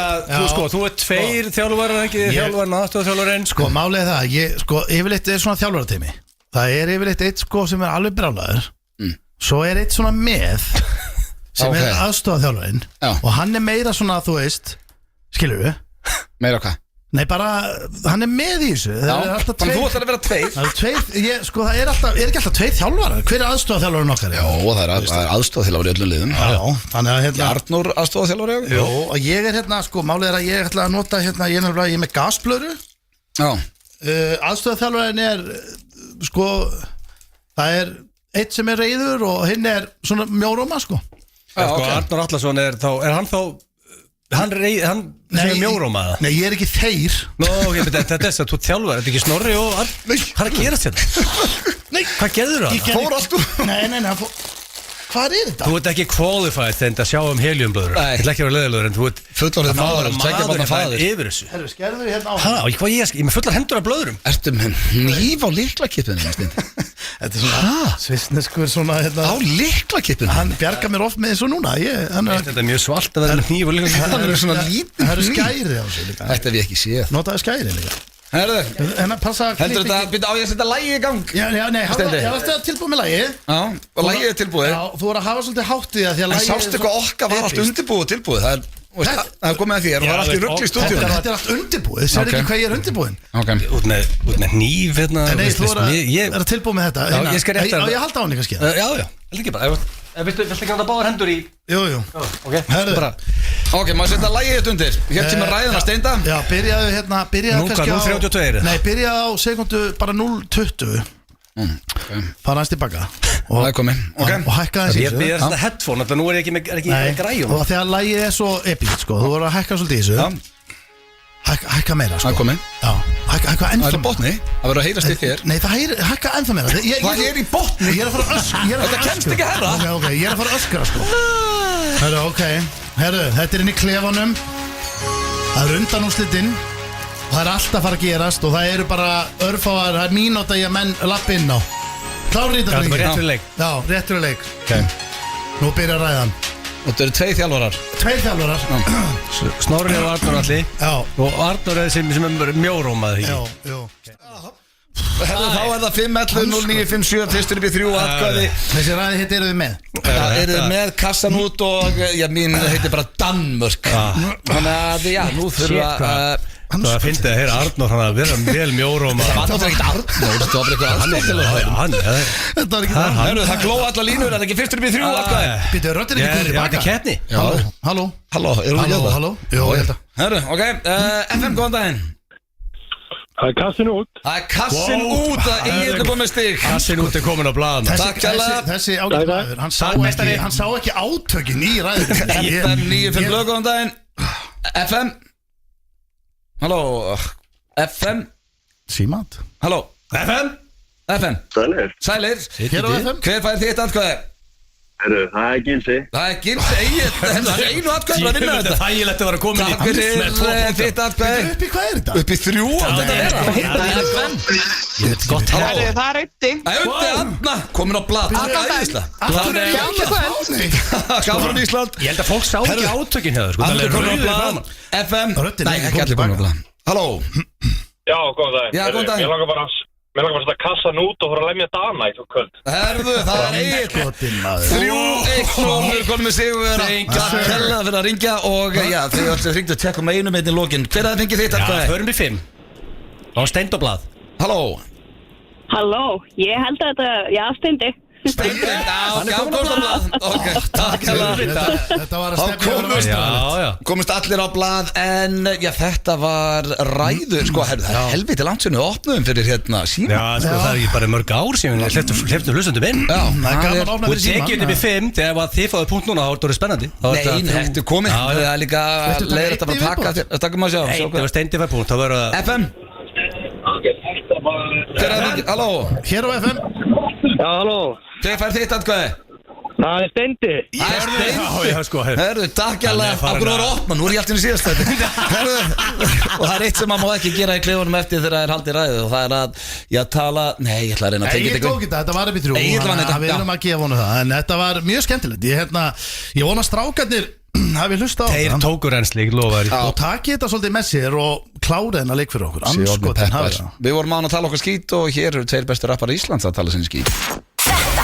þú er 2 þjálfarar, ekki þjálfarinn, aðstofþjálfarinn. Sko, málið er það, sko, yfirleitt er svona þjálfarateimi. Það er yfirleitt eitt sko sem er alveg brálaður. Svo er eitt svona með sem er aðstofþjálfarinn. Og hann er meira svona, þú veist, skilur við? Meira hvað? Nei, bara, hann er með í þessu. Það er alltaf 2. Þannig þú ætlar að vera 2. Það er 2, sko, það er alltaf, er ekki alltaf 2 þjálfarar? Hver er aðstofþjálfarinn okkar? Jó, það er aðstofþjálfari í öllum liðum. Já, þannig að hérna Arnór aðstofþjálfari. Jó, og ég er hérna, sko, málið er að ég ætla að nota hérna, ég er með gasblöðru. Já. Aðstofþjálfarinn er, sko, það er eitt sem er reiður og hinn er svona mjóróma, sko. Arnór Atlason er hann þá hann sem er mjóróma. Nei, ég er ekki þeir. Nó, þetta er þess að þú þjálfar. Þetta er ekki Snorri og hvað er að gera þetta? Nei, hvað gerður það? Fór allt úr. Nei, hvað er þetta? Þú ert ekki qualified þegar þetta sjá heliumblöður. Ég ætla ekki að vera leðilegur en þú ert fullorðið maður, tveggja barna faðir. Yfir þessu. Herru, skerðu þig hérna á. Ég er með fullar hendur af blöðurum. Ertu með hníf á lyklakippinu? Þetta er svona svissneskur svona hérna. Á lyklakippinu? Hann bjargar mér oft með eins og núna. Þetta er mjög svalt að vera með hníf og lyklakippinu. Það er svona lítið. Það eru skæri á sig líka. Þetta hef ég ekki séð. Notaðu skæri líka. Herðu, heldur þetta, byrja á ég að setja lagið í gang? Já, nei, ég varst að tilbúið með lagið. Já, og lagið er tilbúið. Já, þú voru að hafa svolítið hátt í það. En sástu eitthvað okkar var allt undirbúið og tilbúið. Það er komið að þér og það er allt í rugl í stúdíunum. Þetta er allt undirbúið, sér ekki hvað ég er undirbúin. Út með hníf hérna. Nei, þú voru að tilbúið með þetta. Já, ég skal rétta það. Ég halda á henni kannski. Já, held ekki bara. Viltu ekki að báðar hendur í? Jú. Ok, maður setja lagið þetta undir. Hér kemur ræðan að Steinda. Já, byrjaðu kannski á 0.32. Nei, byrjaðu á sekundu bara 0.20. Fara hans tilbaka. Það er komið. Og hækka þessi. Ég er þetta headphone, nú er ég ekki græjum. Og þegar lagið er svo epíkt, sko, þú voru að hækka svolítið í þessu. Hækka meira, sko. Það er komið. Já, hækka ennþá. Það er í botni. Það verður að heyrast í þér. Nei, hækka ennþá meira. Hvað er í botni? Ég er að fara að öskra. Þetta kemst ekki herra. Ok, ég er að fara að öskra, sko. Herru, þetta er inn í klefanum. Það er undanúrslitinn. Það er alltaf að fara að gerast og það eru bara örfáar, það er mínúta í að menn lappa inn á. Klárir í þetta Það er leik? bara rétt fyrir leik. Já, rétt fyrir leik. Nú byrjar ræðan. Og þetta eru 2 þjálfarar. 2 þjálfarar. Snorri og Arnór allir. Já. Og Arnór er sem er mjórómað Já, því. jú. Þá er það 5-11-09-57 fyrstur upp í 3 atkvæði. Þessi ræði hitt eru þið með. Það eru þið með kassan út og mín heitir bara Danmörk. Þannig að nú þurfa Það finnst þið að heyra Arnór hann að vera vel mjórómað. Það var náttúrulega ekkert Arnór. Það var bara eitthvað aðstofn. Þetta var ekki það. Það glóða alla línur, er það ekki fyrstur upp í 3 atkvæði? Býtu, röddin ekki komið Ég var tilbaka. ekki keppni. Halló. Halló, erum við að Halló. Jú, ég held að. Herru, ok, FM, góðan daginn. Það er kassin út. Það er kassin út, það er eitthvað komið stig. Kassin út er komin á blaðan. Takk hérlega. Þessi ágæðmaður, hann sá ekki átökin í ræðinu. FM 95 blöð, góðan daginn. FM. Halló, FM. Símat. Halló, FM. FM. Sælir. Hér á FM. Hver fær þitt atkvæði? Herru, það er Gilsi. Það er Gils Egil. Það er einu atkvæði að vinna þetta. Þægilegt að vera komin í Takk fyrir þitt atkvæði. Upp í hvað er þetta? Upp í 3. Þetta er FM. Gott Halló. Það er auðviti. Auðviti Anna, komin á blad. Takk að Ísla. Gáður Ísland. Ég held að fólk sá ekki átökin hefur. Allir komin á blad. FM. Nei, ekki allir komin á blad. Halló. Já, góðan daginn. Já, góðan daginn. Mér langar bara að setja kassan út og fara að lemja Dana í þú kvöld. Herðu, það er Egil. 3-1 konum við sigur. Takk hella fyrir að ringja. Og þau öllu hringdu að tjekka með einu með í lokin. Hver að fengi þitt Já, atkvæði? förum við 5. Á steind og blað. Halló. Halló, ég held að þetta, Steindi. Steindi, ok, takk hella. Þetta var að stefna Komist allir á blað. En þetta var ræðu. Sko, það er helviti langt sinni opnuðum fyrir hérna síma. Já, sko, það er ekki bara mörg ár síðan við hleyptum hlustundum inn. Já, Það er gaman að opna Og fyrir síma. tekið upp í 5, þegar þið fáðu punkt núna, þá er þetta spennandi. Nei, þetta er komið. Það er líka leiðrætt að bara taka maður sjá. Það var steindi fær punkt, þá verður það. FM. Hver að fengi, halló. Hér á FM. Já, halló. Hver fær þitt atkvæði? Það er Steindi. Það er Steindi. Já, sko, Herðu, takk alveg. Af hverju var að opna? Nú er ég alltaf í síðast þetta. Og það er eitt sem maður má ekki gera í klefunum eftir þegar það er haldið ræðið. Og það er að tala. Nei, ég ætla að reyna að tengja Ég tók þetta var upp í 3. Egill vann þetta, Við erum að gefa honum það. En þetta var mjög skemmtilegt. Ég vona strákarnir hafi hlusta á Þeir tóku reynsli, lofaður. og taki þetta svolítið með sér og klára þennan leik fyrir okkur. Andskotin hafi það. Við vorum án að tala okkar skít og hér eru 2 bestu rappar í Íslands að tala sinni skít. Þetta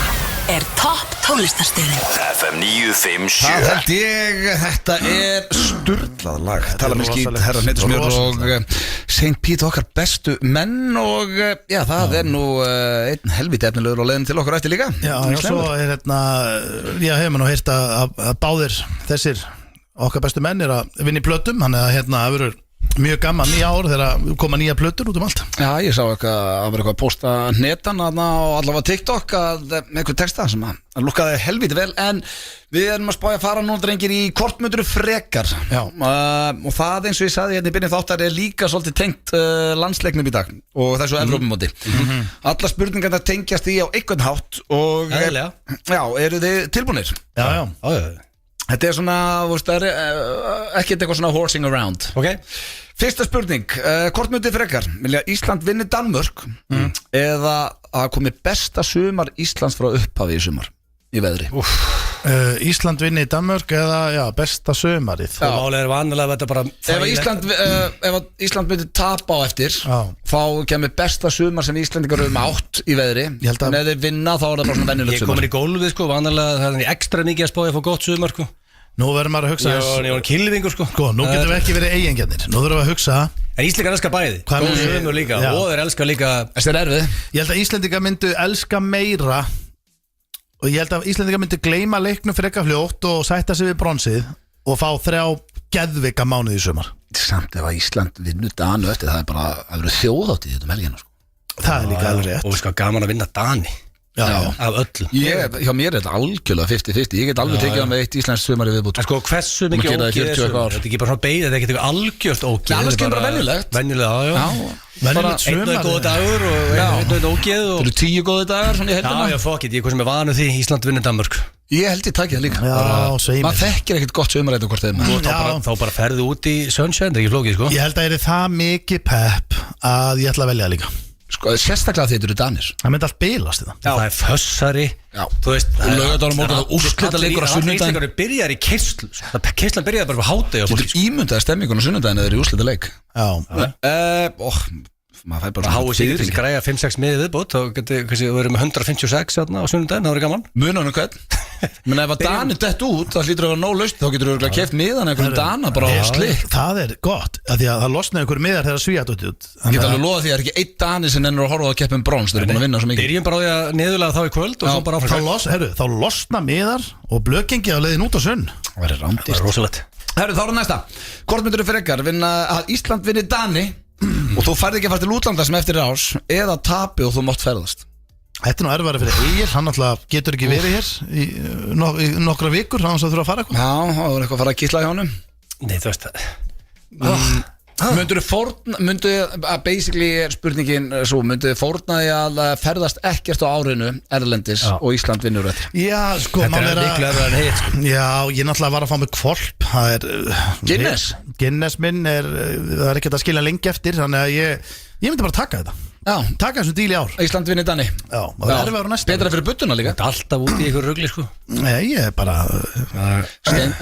er topp tónlistarstöðin FM 957. Það held ég, þetta er sturlað lag. Tala með skít, rosalegt. herra Hnettismjör og Rosalegt. St. Pete okkar bestu menn og það er nú einn helviti efnilegur á leiðin til okkur eftir líka. Já, svo er ég hef maður nú heyrt að báðir þessir okkar bestu menn er að vinna í plötum, þannig að það verður mjög gaman nýja ár þegar koma nýja plötur út allt. Já, ég sá eitthvað að vera eitthvað að posta hnetan og allavega TikTok með einhver texta sem að lukkaði helviti vel, en við erum að spája að fara núna drengir í kortmönduru frekar. Já. Og það eins og ég sagði hérna í byrjun þáttar er líka svolítið tengt landsleiknum í dag og þessu Evrópumóti. Alla spurningarna tengjast í á einhvern hátt og já, eru þið tilbúnir? Já. Þetta er svona, ekkert eitthvað svona horsing around. Ok. Fyrsta spurning, hvort myndið frekar? Vilja Ísland vinni Danmörk eða að komi besta sumar Íslands frá upphafi í sumar í veðri? Ísland vinni í Danmörk eða besta sömarið. Og málega er vanalega þetta bara Ef Ísland myndi tapa á eftir þá kemur besta sumar sem Íslandingar eru með 8 í veðri. En ef þeir vinna þá er það bara svona venjulegt Ég sumar. komin í gólfið, sko, vanalega það er ekstra mikið að spája að fá gott sumar, sko. Nú verður maður að hugsa Ég var kilvingur, sko. Nú getum við ekki verið eigingjarnir. Nú þurfum við að hugsa. En Íslendingar elskar bæði. Góð sumur líka og þeir elskar líka. Þetta er erfið. Ég held að Íslendingar myndu elska meira og ég held að Íslendingar myndu gleyma leiknum fyrir eitthvað fljótt og sætta sig við bronsið og fá 3 geðvika mánuði í sumar. Samt ef að Ísland vinnu Danu eftir það er bara að vera þjóðhátt í þetta helgina, sko. Það er líka alveg rétt. Og við sko gaman að vinna Dani. Já. Af öllum. Hjá mér er þetta algjörlega 50-50. Ég get alveg tekið það með eitt íslenskt sumar í viðbútt. En sko hversu mikið gera það í ógeð 40 ár. Þetta er ekki bara svona beigð, þetta er ekki eitthvað algjört ógeð. Það er alveg skilur bara venjulegt. Venjulega, já. Venjulegt Einn og góð dagur og einn og ógeð. Það eru 10 góði dagar svona í Já, heildina. já, fuck it, ég er hvað sem er vanu því Ísland vinnur Danmörk. Ég held ég takið það líka Já, segir Maður þekkir ekkert gott sömurrætt og hvort þeim Þá bara ferðu út í sunshine, það er ekki flókið sko. Ég held að það mikið pepp að ég ætla að velja það líka. Sko, sérstaklega þeir eru danir Það myndi allt bilast þetta. Það er fössari. Þú veist, Laugardalur morgun og úrslitaleikur á sunnudaginn. Allir byrjar í keislu. Keislan byrjar bara á hádegi. Getur ímyndaði stemmingun á sunnudaginn eða þeir eru úrslitaleik Maður fær bara háið sig til græja 5-6 miðið viðbót. Þá getur við verið með 156 á sunnudaginn, það verið gaman. Munanum hvern menn ef að Dani dett út það hlýtur að vera nóg laust þá getur við keft miðan einhvern Dana bara á slik Það er gott að því að það losnaði einhver miðar þegar Svíat út Ég get alveg loða því að það er ekki einn Dani sem ennur að horfa á að keppum brons þeir eru búin að vinna svo mikið Byrjum bara á því að niðurlega þá í kvöld og svo bara áfram Þá losna miðar og blökengi á leiðin út á sunn Það verður rándýrt rosalegt Herru þá er næsta Hvort myndur þú frekar vinna að Ísland vinni Dani og þú færði ekki að fara til útlanda sem eftir ás eða tapi og þú mátt ferðast Þetta er nú erfæri fyrir Egil, hann alltaf getur ekki verið hér í nokkra vikur, hann þurfa að fara eitthvað. Já, það var eitthvað að fara að kýtla hjá honum. Nei, þú veist það. Myndu basically er spurningin svo, myndu fórnaði að ferðast ekkert á árinu erlendis og Ísland vinnur þetta? Já, sko, þetta er líklega en heit, sko. Já, ég náttúrulega var að fá mig kvolp, það er... Guinness? Guinness minn það er ekkert að skilja lengi eftir, þannig að ég myndi bara taka þetta. Já, taka þessu díl í ár. Ísland vinnir Dani. Já, og það er verið á næsta. Betra fyrir buttuna líka. Þetta er alltaf út í ykkur rugli, sko. Nei, ég er bara...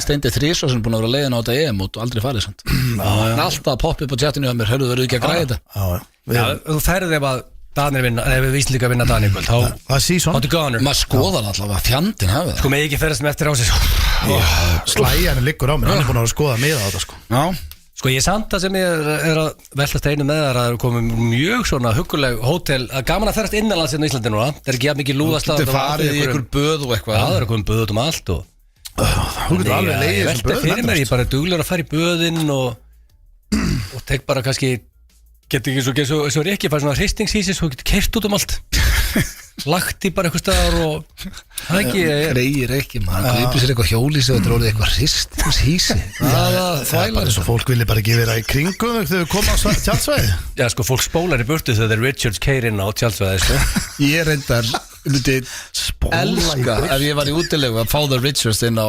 Steindi Þrísson búin að vera leiðin á þetta EM og aldrei farið samt. Alltaf að poppa upp á chatinu að mér, hörðu, verður ekki að græða þetta. Já, þú ferðið ef að Danir vinna, ef við Íslendingar vinna Dani kvöld, þá það sé svona. Áttu gáðanur. Maður skoðar allavega fjandinn hafið það. Sko, með ekki ferðast með eftir á sig, Slæjan liggur á mér, hann er búin að skoða miða á þetta, sko. Já. Sko ég samt það sem ég er að veltast einu með það að komið mjög svona hugguleg hótel að gaman að ferast innanlands í Íslandi núna. Það er ekki jafn mikið lúðastað. Þú farið í ykkur böð og eitthvað. Já, það er komið böð út allt og Þú getur alveg leiðið ég velti fyrir mér, ég bara duglegur að fara í böðinn og tek bara kannski geti ekki svo Rikki fær svona hristingshísi svo getur keyrt út allt lagt í bara eitthvað staðar og það ekki Greir ekki, maður kaupir sér eitthvað hjólísi og þetta er orðið eitthvað hristingshísi Það er bara eins og fólk vilja bara ekki vera í kringum þegar þau koma á tjaldsvæði Já, sko, fólk spólar í burtu þegar þeir Richards keir inn á tjaldsvæði, sko Ég reyndar myndi elska ef ég var í útilegu að fá the Richards inn á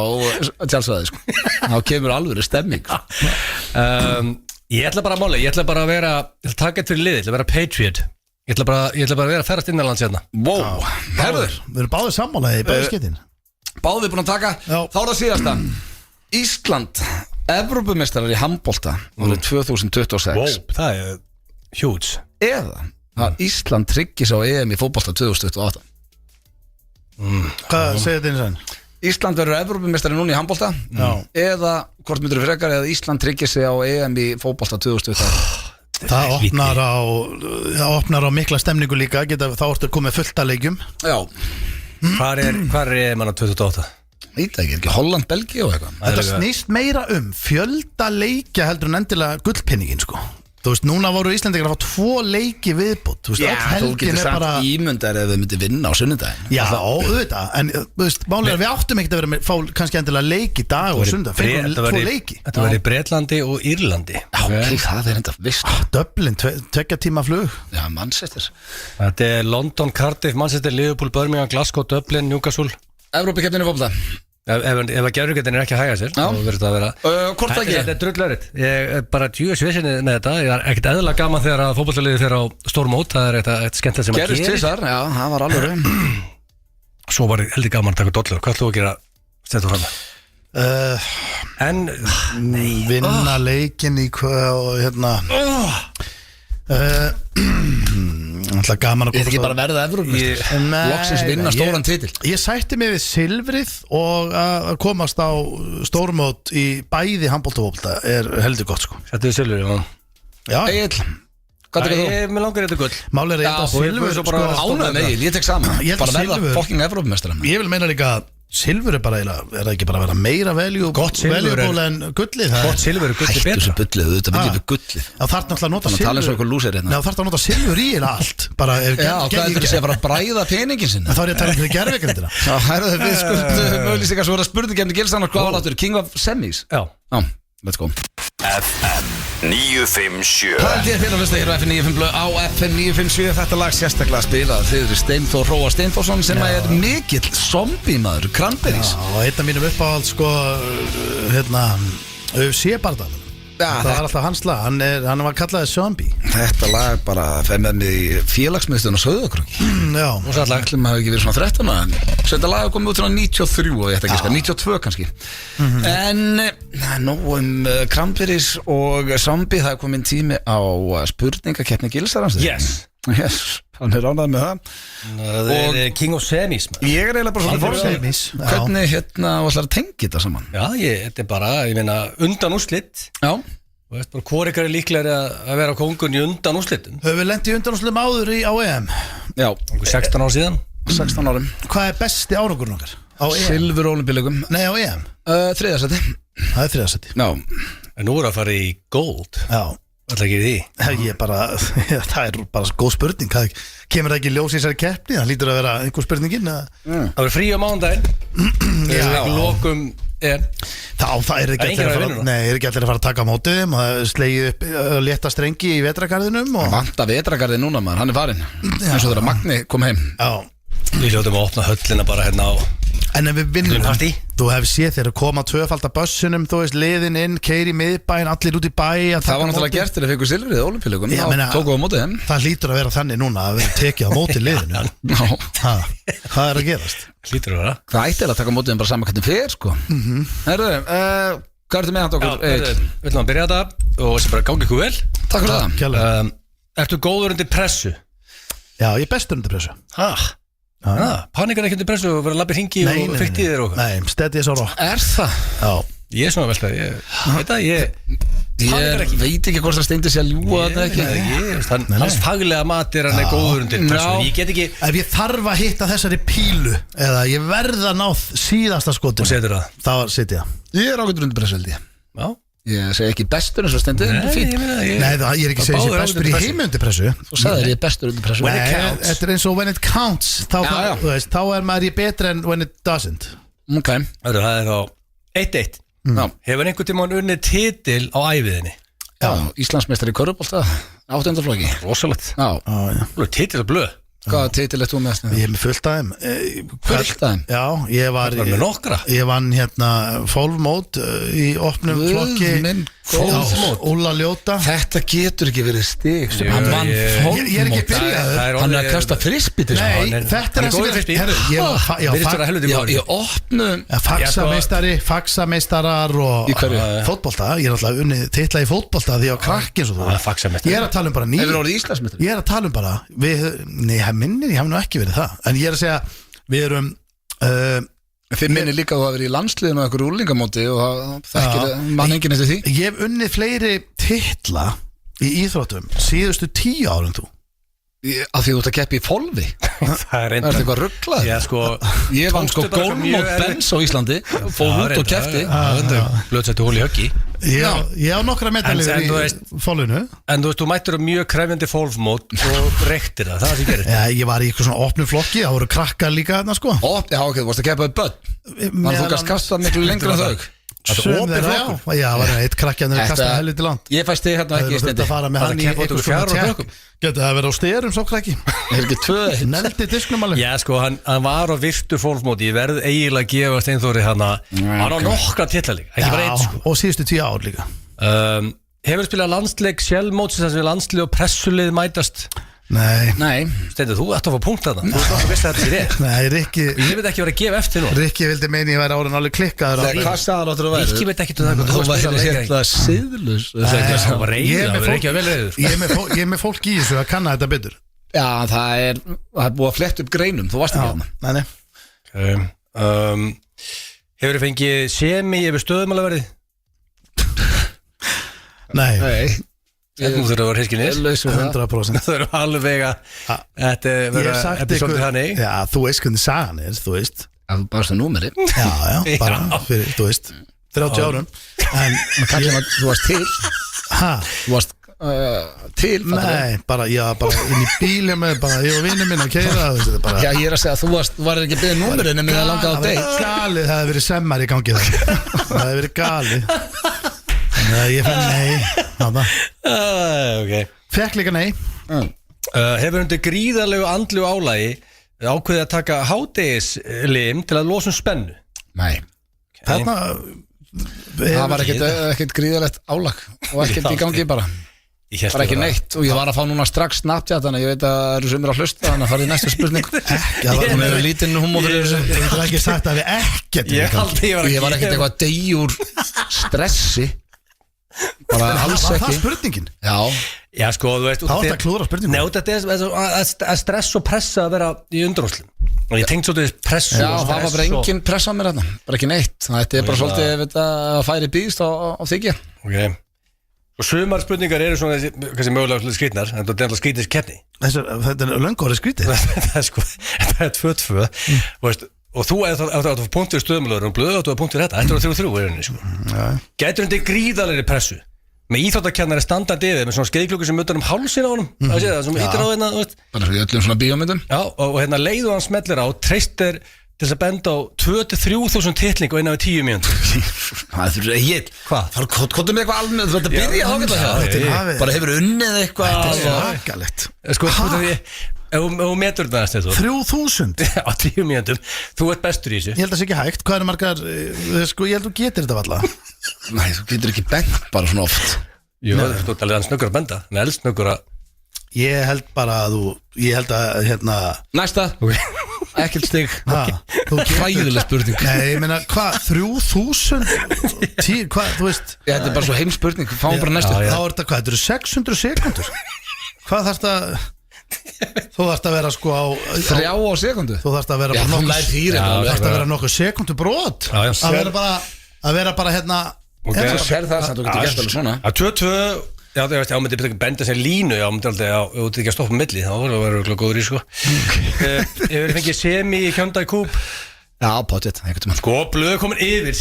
tjaldsvæði, sko Þá kemur alveg stemming Ég ætla bara að mála, ég ætla bara að vera ég ætla að taka eitt fyrir liði, ég ætla að vera patriot Ég ætla bara að vera að ferast innanlands hérna Wow, herður Við erum báðir sammálaði í báðir skiptin Báðum við búin að taka, þá er það síðasta Ísland, Evrópumeistarar í handbolta árið 2026 Wow, það er huge Eða að Ísland tryggis á EM í fótbolta 2028 Hvað segir þetta eins og enn? Ísland verður Evrópumeistari núna í handbolta eða hvort myndur við frekar eða Ísland tryggir sig á EM í fótbolta 2028 Það opnar á mikla stemningu líka þá ertu komið fullt að leikjum Já Hvar er EM á 2028? Veit ekki, Holland, Belgia og eitthvað Þetta snýst meira fjölda leikja heldur en endilega gullpinningin sko Þú veist, núna voru Íslendingar að fá 2 leiki viðbútt Þú veist, Já, þú getur samt ímyndar ef við myndum vinna á sunnudaginn Já, auðvitað En þú veist, málega við áttum ekkert að fá kannski endilega leik í dag og sundag Fengum 2 leiki Þetta var í Bretlandi og Írlandi Já, það er enda vist Dublin, 2 tíma flug Já, Manchester Þetta er London, Cardiff, Manchester, Liverpool, Birmingham, Glasgow, Dublin, Newcastle Evrópukeppnin í fótbolta Ef að gerðurgetin er ekki að hæga sér þá verður þetta að vera Hvort það ekki? Þetta er drullaritt Ég er bara djúsvisinni með þetta Ég er ekkert eðla gaman þegar að fótbollaliði fer á stór mót Það er eitthvað skemmtilegt sem að Gerist tvisar, já, það var alveg Svo var heldur gaman að taka dollur Hvað ætlum við að gera stendur fram En Vinna leikin í hérna Alltaf gaman að Ég er ekki bara verða Evrópumeistar Loksins vinna stóran titil Ég sætti mig við silfrið og að komast á stórmót í bæði handbolta er heldur gott sko Settu við silfur, Já Egil, hvað tekur þú? Mér langar þetta gull Mál er að silfur svo bara Ánægð með Egil, ég tek saman Bara verða fucking Evrópumeistar Ég vil meina líka silfur er bara er það ekki bara að vera meira valuable en gullið Gott silfur er gullið Hættu betra þessu bullið, þetta viljum við gullið Það þarf náttúrulega að nota Þannig að tala svo eitthvað lúsir hérna Það þarf að nota silfur í allt bara Já, hvað er þetta að segja bara að bræða peningin sinna Það er að tala fyrir gerðvigrindina Já, hærðu við skuldum auðlýsingar svo er það spurningkefni Gilsson og hvað var áttur? King of Semis? Já, let's go FM 957 Það er fyrir að hlusta hér á FM 95 á FM 957. Þetta lag sérstaklega spilað fyrir Steinþór Hróar Steinþórsson sem er mikill zombie-maður, Cranberries. Já, og einn af mínum uppáhald sko UFC-bardaðum. Það var alltaf hans lag, hann var kallaði zombie. Þetta lag bara fer með mig í félagsmiðstöðun og Sauðárkróki. Já. Og það lag ætlum hafi ekki verið svona 13 en þetta lag er komið út svona 93 og ég ætti ekki 92 kannski. En nú Cranberries og zombie, það er komin tími á spurningakeppni Gilsarans. Yes, hann er ánægð með það. Það er King of Semis man. Ég er eiginlega bara svona Semis, já. hvernig ætlar að tengja þetta saman? Já, þetta er bara, ég meina, undan úrslit. Já. Og veist bara, hvor ykkar er líklegri að vera kongun í undan úrslitum? Höfum við lent í undanúrslitum áður á EM? Já, 16 ára síðan. 16 árum. Hvað er besti árangurinn okkar? Á EM? Silfur ólympíuleikum. Nei, á EM? Þriðja sæti. Það er þriðasæti. Já. En nú er að fara í gold. Já. Ætla ekki í því. Ég bara, það er bara góð spurning. Kemur það ekki ljós í þessari keppni? Það lítur að vera einhver spurningin. Það verður frí á mánudaginn. Já. Lokum er Það er ekki allir að fara. Nei, er ekki allir að fara að taka á móti þeim. Það er slegið upp létta strengi í vetragarðinum. Vanta vetragarði núna maður, hann er farinn. Eins og þegar Magni kom heim. Já. Við hljóðum að opna höllina bara hérna á. En ef við vinnum, Partí. þú hefur séð þeirra koma tvöfald af bussunum, þú veist, liðin inn, keiri miðbæinn, allir út í bæ Það var náttúrulega gert þegar þeir fengu silfrið ólympíuleikum. Já, meina, þá tóku á móti þeim. Það hlýtur að vera þannig núna að vera tekið á móti liðinu. Hvað er að gerast? Hlýtur að vera. Það ætti að taka á móti þeim bara saman hvernig fer sko. Herðu, hvað ertu með hann okkur? Við ætlum að byrja þetta og sem bara gangi ykkur vel. Takk fyrir það. Kjærlega. Ertu góður undir pressu? Já, ég er bestur undir pressu. Panikar ekki undir pressu og vera að labba í hringi og fyrkt í þér og Nei, steady as a rock. Er það? Já. Ég er svona veltað, Ég veit ekki hvort það steindi sér að ljúa þetta ekki. Hans faglega mat er hann er góður undir pressu. Ég get ekki. Ef ég þarf að hitta þessari pílu eða ég verð að ná síðasta skotinu, Og setur það. þá sit ég. Ég er ágætur undir pressu held ég. Já. Ég segi ekki bestur eins og steindi. Nei, ég er ekki að segja sér bestur í heimi undir pressu. Þú sagðir ég er bestur undir pressu. Nei, þetta er eins og when it counts. Þá er maður í betra en when it doesn't. Ok. Það er þá 1-1. Hefur einhvern tímann unnið titil á æviðinni? Já, Íslandsmeistari í körfubolta 8. flokki. Rosalegt. Já. Titil og blöð. Hvaða titil ert þú með? Ég er með fullt af þeim. Fullt af þeim? Já, ég var með nokkra. Ég vann fólfmót í opnum flokki. Úlla Ljóta. Þetta getur ekki verið stig. Hann vann fólkmót. Ég er ekki byrjaður. Hann er að kasta frisbee til Nei, þetta er Ég opnum faxameistarar og fótbolta. Ég er alltaf unnið titla í fótbolta því ég var krakki eins og þú. Ég er að tala um bara Hefur orðið Íslandsmeistari? Ég er að tala um bara Nei, það minnir, ég hef nú ekki verið það. En ég er að segja, við erum Þið minnir líka að þú hafa verið í landsliðinu og eitthvað úlingamóti og það mann enginn eftir því. Ég hef unnið fleiri titla í íþróttum síðustu 10 árum þú. Af því þú ert að keppa í fólfi. Það er þetta eitthvað ruglað? Já, sko, ég vann sko gólmót Benz á Íslandi, fór út og keppti. Blöðsættu hól í höggi. Ég á nokkra medalir í fólfinu. En þú mættur mjög krefjandi fólfmót og reyktir það sem gerir. Já, ég var í eitthvað svona opnum flokki, það voru krakkar líka þarna sko. Já, ok, þú varst að keppa í börn. Þannig þú gæst kasta miklu lengur en þau. Já, það var eitt krakki að það kasta helviti langt. Ég fæst þig hérna ekki í stendi. Það fara með hann í eitthvað svona tjekk. Getur það verið á styrum svo krakki? Það er ekki 2 Neldi disknum alveg. Já, sko, hann var á virtu fólfmóti. Ég verð eiginlega að gefa Steinþóri hann á nokkra titla líka, ekki bara eitt sko. Og síðustu 10 ár líka. Hefur spilað landsleik sjálfmóts þess að landslið og pressulið mætast? Nei. Steindur, þú ætti að fá punkt þarna. Þú ætti að vissa þetta sér rétt. Nei, Rikki. Ég veit ekki að vera að gefa eftir nú. Rikki vildi meina ég væri árin alveg klikkaður. Hvað sagði áttur að væri? Rikki veit ekki það. Þú væri hérna siðlus. Það var reyður, Rikki var vel reyður. Ég er með fólk í þessu að kanna þetta betur. Já, það er búið að fletta upp greinum. Þú varst ekki hérna. Nei. Hefur þið fengið semi yfir stöðumálaverði? Nei. Þú þurfa að vera hiskinir 100%. Það eru alveg að þetta verða episódið þannig. Já, þú veist hvernig sagan er, þú veist. Það bara það númeri. Já, bara fyrir, þú veist 30 árum. En þú varst til. Þú varst til. Nei, bara inn í bíl með ég og vinur minn að keyra. Já, ég er að segja að þú var ekki að byggja númerinu með að langa á deg. Galið, það hefði verið semmar í gangi það. Það hefði verið galið. Ég fenn nei Þarna. Ok Fekk líka nei Hefur undir gríðarlegu andlu álægi ákveðið að taka hádegislim til að losa spennu? Nei Þarna Það var ekkert gríðalegt álag og ekkert í gangi bara bara ekki neitt og ég var að fá núna strax Snapchat þannig að ég veit að það eru sumir að hlusta þannig að farið í næstu spurning hún hefur lítinn humor fyrir þessu Ég hef ekki sagt að við ekkert ég var ekkert eitthvað deyjur stressi bara alls Var ekki það spurningin? Já, sko, þú veist Þá átt að klúra spurningin Nei, þetta er að stress og pressa að vera í undirúrslim og ég tengt svolítið pressu Já, og það var bara engin press á mér þarna bara ekki neitt þetta er bara svolítið að færi býðst á þykja Ok Og sumar spurningar eru svona kannski mögulega skrýtnar en þetta er alltaf skrýtis keppni Þetta er löngu orðið skrítið Þetta er sko, þetta er 2-2 og þú eftir að þú punktir stöðumlöður og blöðu að þú punktir þetta þetta er 3-3 í rauninni sko Gætur undir gríðalegri pressu með íþróttakennari standandi yfir með svona skeiðklukku sem mutar hálsin á honum það sé það, sem ítir á hérna bara svo í öllum svona bíómyndum Já, og hérna leiðu hann smellir á treystir til þess að benda á 2-3.000 titling og innan við 10 mínútur Það er ég Hvað? Kottum við eitthvað almennt þetta byrja ágætlega bara hefur unnið eitthvað Þetta er svakalegt Sko, ef þú metur það næstu 3.000 á 10 mínútum, þú ert bestur í þessu Ég held að það sé ekki hægt, hvað eru margar Sko, ég held að þú getur þetta valla Nei, þú getur ekki bent bara svona oft Jú, þú ert alveg snöggur að benda en elst snöggur að Ég held bara að ég held að hérna Næsta, ekkert stig Hræðileg spurning Nei, ég meina, hvað, 3.000 hvað, þú veist Þetta er bara svo heim spurning, fáum bara næstu Þá er þetta, hvað, þetta eru 600 sekundur Hvað þarfst að Þú þarfst að vera sko á 3 á sekundu Þú þarfst að vera Já, bara þú lær þýr Þú þarfst að vera nokkuð sekundu brot Já, Að vera bara hérna Þú sér það sem þú getur gert alveg svona að 2-2 Já, það veist, myndi benda sér línu já, myndi aldrei, já, þú ert ekki að stoppa milli þá voru það verið góður í, sko Hefur fengið semi í Hyundai Coupe Já, potið, einhvern veginn Sko, blöðu komin yfir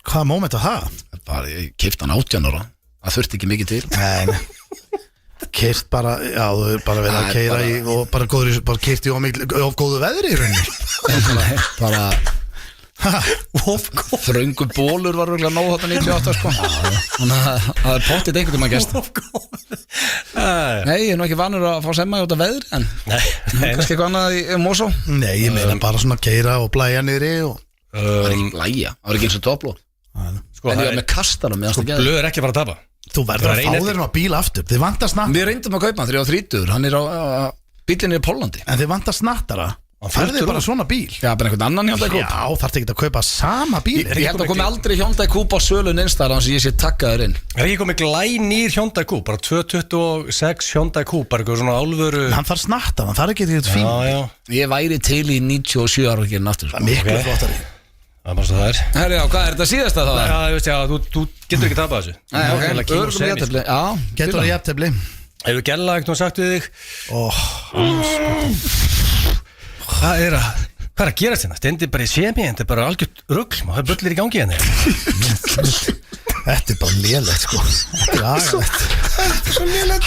Hvaða moment að það? Bara, ég keypti hann 18 ára Það þurfti ekki mikið til Nei Keirt bara, já, þú er bara verið að keira í og bara góður í, bara keirt í of góðu veðri í rauninni Bara Þröngu bólur var örgulega nóg þarna 98 sko Þannig að það er potið einhvern veginn að gest Nei, ég er nú ekki vanur að fá semma út af veðri en kannski eitthvað annað í Mosó Nei, ég meina bara svona keira og blæja niðri og Það var ekki blæja, það var ekki eins og topló Sko, En ég var með kastanum meðan það blöðu er ekki að fara að tapa Þú verður að fá þér nú að bíla aftur Þið vantar snatt Við reyndum að kaupa hann þegar ég var 30 Hann er á bílinni í Pólandi En þið vantar snattara Færðu bara svona bíl Já, bara einhvern annan Hyundai Coupe Já, þarf ekki að kaupa sama bíl Ég held að komi aldrei Hyundai Coupe á sölun einstaklega þannig að ég sé takkaður inn Er ekki komið glænýr Hyundai Coupe bara 226 Hyundai Coupe bara eitthvað svona álfuru Hann þarf snattara, hann þarf ekki eitthvað fín Já, Ég væri til í 97 ára ekki aftur sko. Miklu flottari Það er bara svo það er Herri, já, hvað er þetta síðasta þá? Já, ég veist, já, þú getur ekki tapað þessu Nei, ok, örgum jættefli Já, Getur það jafntefli Hefur Gella ekkert sagt við þig Hvað er að gerast hérna? Stendi bara í semi, þetta er bara algjört rugl og það bullir í gangi hérna Þetta er bara lélegt sko Þetta er agalegt Þetta er svo nýlega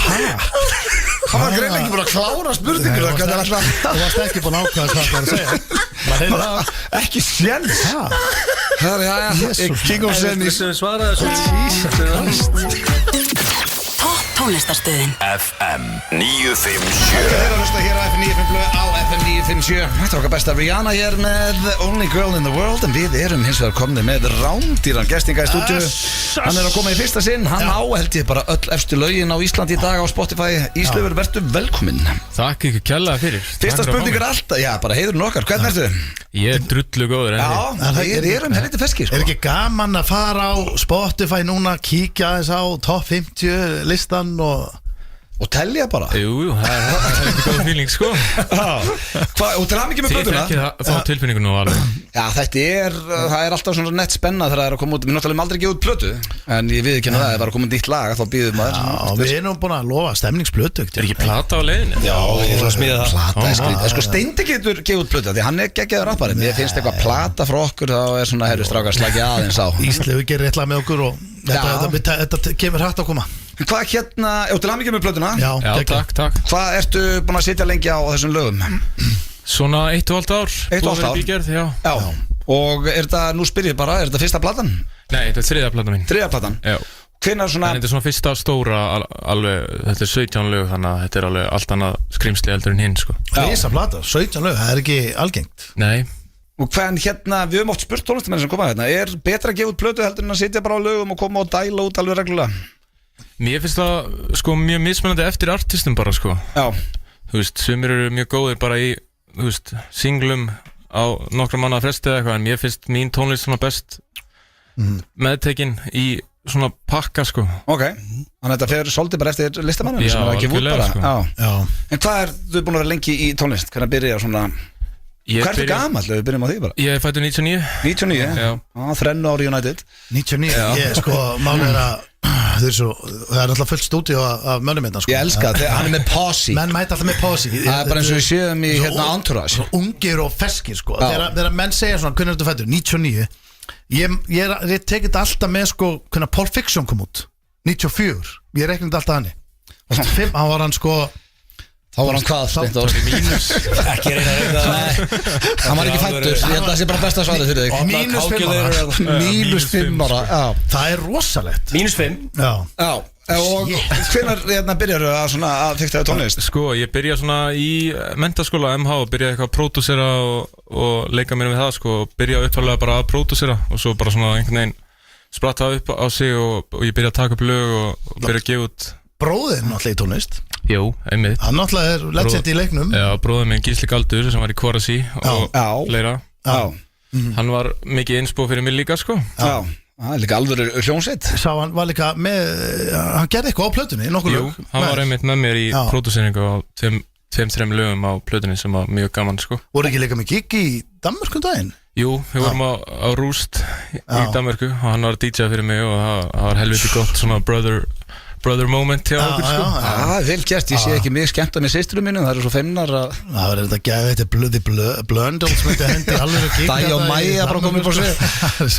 Það var greið ekki búin að klára spurningur Þú varst ekki búin að ákvæða hvað það var að segja Maður heyrði það Ekki séns Herri, já, Jesus. King of Semis Svaraði þessu Topp tónlistarstöðin FM 957 Þeir eru að hlusta hér á FM 957 á FM 957 Þetta er okkar besta Rihanna hér með Only Girl in the World En við erum hins vegar komni með rándýran gestinga í stúdíu Hann er að koma í fyrsta sinn Hann á held ég bara öll efstu lögin á Íslandi í dag á Spotify Íslöfur, vertu velkominn Takk ykkur kærlega fyrir. Fyrsta spurning er alltaf, já bara heiðurinn okkar, hvernig ertu? Ég er drullu góður. Já, við erum helviti feski sko. Er ekki gaman að fara á Spotify núna, kíkja aðeins á top 50 listan Og telja bara Jú, það er ekki góð feeling sko. Og til hamingi með Þið plötuna fekkið að fá tilfinningu nú alveg. Já, það er alltaf svona nett spenna þegar það er að koma út. Við náttúrulega aldrei gefa út plötu En ég við ekki að það er bara að koma út nýtt lag Þá býðum maður Já, við erum búin að lofa stemningsplötu Er ekki plata á leiðinni? Já, ég ætla að smíða það Plata er skrítið Sko Steindi getur gefið út plötu Því hann er geggjaður rappari Mér finnst eitthvað plata frá okkur Þá er svona herru strákar slagið aðeins á Íslegu gerir eitthvað með okkur og þetta kemur hrætt að koma Hvað hérna, til hamingi með plötuna Já, geggjað. takk. Hvað ertu búin að sitja lengi á þessum lögum? Svona 1,5 ár. 1,5 ár? Bígerð, já. Já Og er þetta, nú spyr ég bara, er þetta fyrsta platan? Nei, þetta er þriðja plata mín. Þriðja platan? Já. hvenær svona En þetta er svona fyrsta stóra alveg, þetta er 17 lög þannig að þetta er alveg allt annað skrimsli heldur en hinn sko. Rísa plata, 17 lög, það er ekki algengt. Nei, Og hvern við höfum oft spurt tónlistamenn sem koma hérna, er betra að gefa út plötu heldur en að sitja bara á lögum og koma og dæla út alveg reglulega? mér finnst það sko mjög mismunandi eftir artistum bara sko. Já, Þú veist, sumir eru mjög góðir bara í, þú veist, singlum á nokkra manna fresti eða eitthvað, en mér finnst mín tónlist svona best meðtekin í svona pakka sko. ok. Þannig að þetta fer svolítið bara eftir listamannum Já, sem er að gefa út bara. algjörlega, sko. Já. En hvað þú búin að vera lengi í tónlist? Hvernig byrja svona Hvað ertu gamall? Við byrjum á því bara. Ég er fættur 99. 99? Já. 3 ári United. 99, ég sko, málið er að það er alltaf fullt stúdíu af mönnum hérna sko. Ég elska það, hann er með posi. Menn mæta alltaf með posi. Það er bara eins og við séum í Entourage. Ungir og feskir sko. Þegar menn segja svona, hvernig ertu fættur? 99. Ég tekið þetta alltaf með sko, hvernig Pulp Fiction kom út 94, ég reiknði þetta alltaf hann hann var hann sko. Þá var hann hvað? Mínus. Ekki reyna Nei, hann var ekki fættur. Ég held að það sé bara besta svarið fyrir þig. Mínus 5 ára. Mínus 5 ára, já. Það er rosalegt. Mínus 5. Já. Já, og hvenær byrjar að fikta tónlist? Sko, ég byrja svona í menntaskóla MH og byrja eitthvað að pródúsera og leika mér við það sko, og byrja upphæflega bara að pródúsera og svo bara svona einhvern veginn spratta upp á sig og ég byrja að taka upp lög og byrja að gefa út. Bróðinn náttúrulega í tónlist. Jú, einmitt. Hann náttúrulega er legend í leiknum. Já, bróðið minn Gísli Galdur sem var í Kvorasi og fleira. Já. Hann var mikið innspó fyrir mig líka sko. Já. Það er líka alvöru hljómsveit. Sá hann var líka með, hann gerði eitthvað á plötunni, nokkuð lög. Jú, hann var einmitt með mér í pródúseringu á 2-3 lögum á plötunni sem var mjög gaman sko. Voru ekki líka með gig í Danmörku daginn? Jú, við vorum á Rúst í Danmörku og hann var DJ fyrir mig og það var helviti gott svona brother moment hjá okkur sko. Vel gert, ég sé ekki mig skemmt að með systurum mínu, það eru svo feimnar að Það var þetta gæði, þetta er Blöndals með þetta hendi alveg gig. Dæja og Mæja bara komið upp á svið.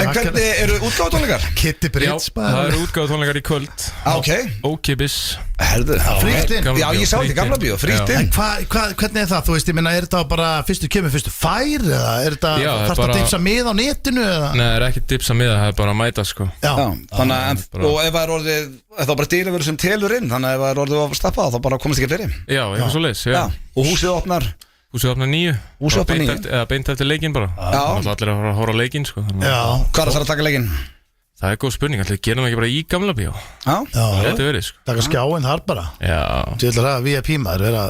En hvernig eru útgáfatónleikar? Kitty Brits Já, það eru útgáfatónleikar í kvöld. Ok. Ókipis. Herðu, frítt inn. Já, ég sá þetta í Gamla bíó, frítt inn. Hvernig er það? Þú veist, ég meina, er þetta bara fyrstu kemur, fyrstu fær eða er þetta, þarf það að dipsa mið á netinu eða? Nei, það er ekki dipsa mið, það er bara að mæta sko. Já, þannig að, og ef það er orðið, þá bara dýraföru sem telur inn, þannig að ef það er orðið að stappa þá bara komast ekki fyrir. Já, eitthvað svo leiðis, já. Og húsið opnar 9. Húsið opnar 9. Eða beint eftir leikinn bara. Það er allir að horfa á leikinn sko. Já. Hvað er það að taka leikinn? Það er góð spurning, ætli gerum við ekki bara í Gamla bíó? Já. Það getur verið sko. Taka skjáin þar bara. Já. Þú ætlar að VIP maður vera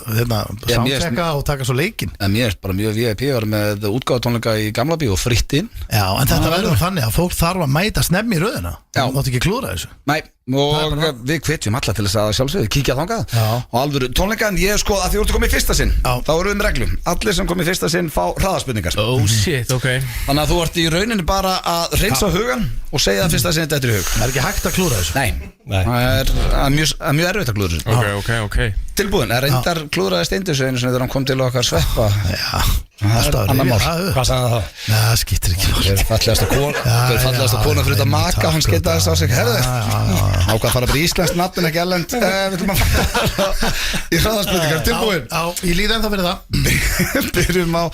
samtjekka og taka svo leikinn. Mér er bara mjög VIP að vera með útgáfatónleika í Gamla bíó fritt inn. Já, en þetta verður þannig að fólk þarf að mæta snemmi í röðina. Þú mátt ekki klúra þessu. Nei, og við hvetjum alla til þess að sjálfsögðu kíkja þangað og alvöru tónleika, en ég sko að því þú ert komið í fyrsta sinn, þá erum við með reglum. Allir sem komið í fyrsta sinn fá hraðaspurningar. Oh shit, ok. Þannig að þú ert í rauninni bara að reynsa hugan og segja það fyrsta sinn þetta er í hug. Það er ekki hægt að klúra þessu. Nei. Það er mjög erfitt að klúra þessu. Ok. Tilbúin, er reyndar klúraði Steindis einu sinni þegar hann kom til okkar sveppa. Já, það er annar mál. Hvað sagði það? Nei, það skiptir ekki mál. Það er fallegasta kona fyrir þetta maka, hann skeittaði þess á sig. Herðu, ákvað að fara bara í íslenskt nafn en ekki erlend. Við ætlum að fara í hraðaspurningar. Tilbúin. Já, ég líði ennþá fyrir það. Byrjum á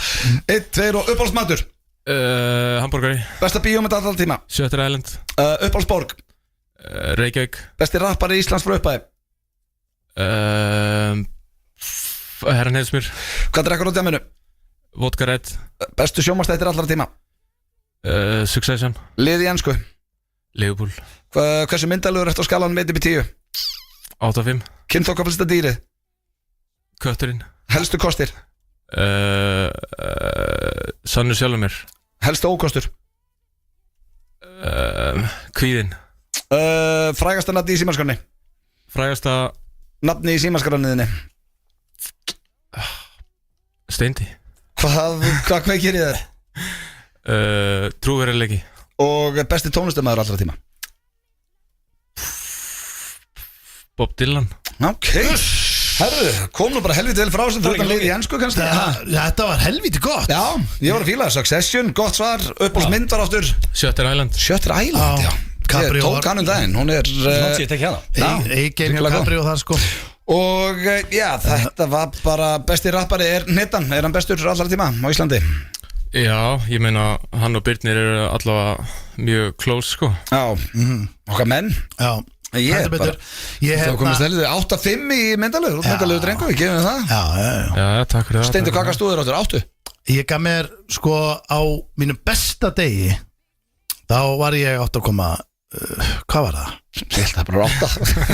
1, 2 og uppáhaldsmatur. Hamborgari. Besta bíómynd allra tíma. Shutter Island. Uppáhaldsborg. Reykjavík. Besti rappari í Íslands frá upphæði. Herran Heiðsmjör. Hvað drekkur á djaminu? Vodka Red. Bestu sjónvarpsþættir allra tíma. Succession. Lið í ensku. Liverpool. Hversu myndalegur eftir á skalanum 1-10? 8-5. Kynþokkaflista dýrið. Kötturinn. Helstu kostir. Sannur sjálfur mér. Helstu ókostur. Kvíðinn. Frægasta nafni í símaskránni. Frægasta nafni í símaskrániðinni. Steindi. Hvað kveikir í þér? Trúverðarleiki. Og besti tónlistarmaður allra tíma? Bob Dylan. Ok. Herru, kom nú bara helviti vel frá sem þú ert að leiða í ensku kannski. Þetta var helviti gott. Já, ég var að fíla Succession, gott svar. Uppáhaldsmynd var áttur Shutter Island. Shutter Island, já. Ég tók hann daginn, hún er Ég tek hérna Eigein hjá Caprio þar sko. Og já, þetta var bara besti rappari er Nettan, er hann bestur allra tíma á Íslandi? Já, ég meina hann og Birnir eru allavega mjög close sko. Já, okkar menn. Já. Ég bara Það komist heldur 8-5 í myndalegu drengu, við gefum það Já, takk fyrir það Steindur, hvað gafst þú þér áttur? 8? Ég gaf mér sko á mínum besta degi. Þá var ég 8, hvað var það? Ég held það bara 8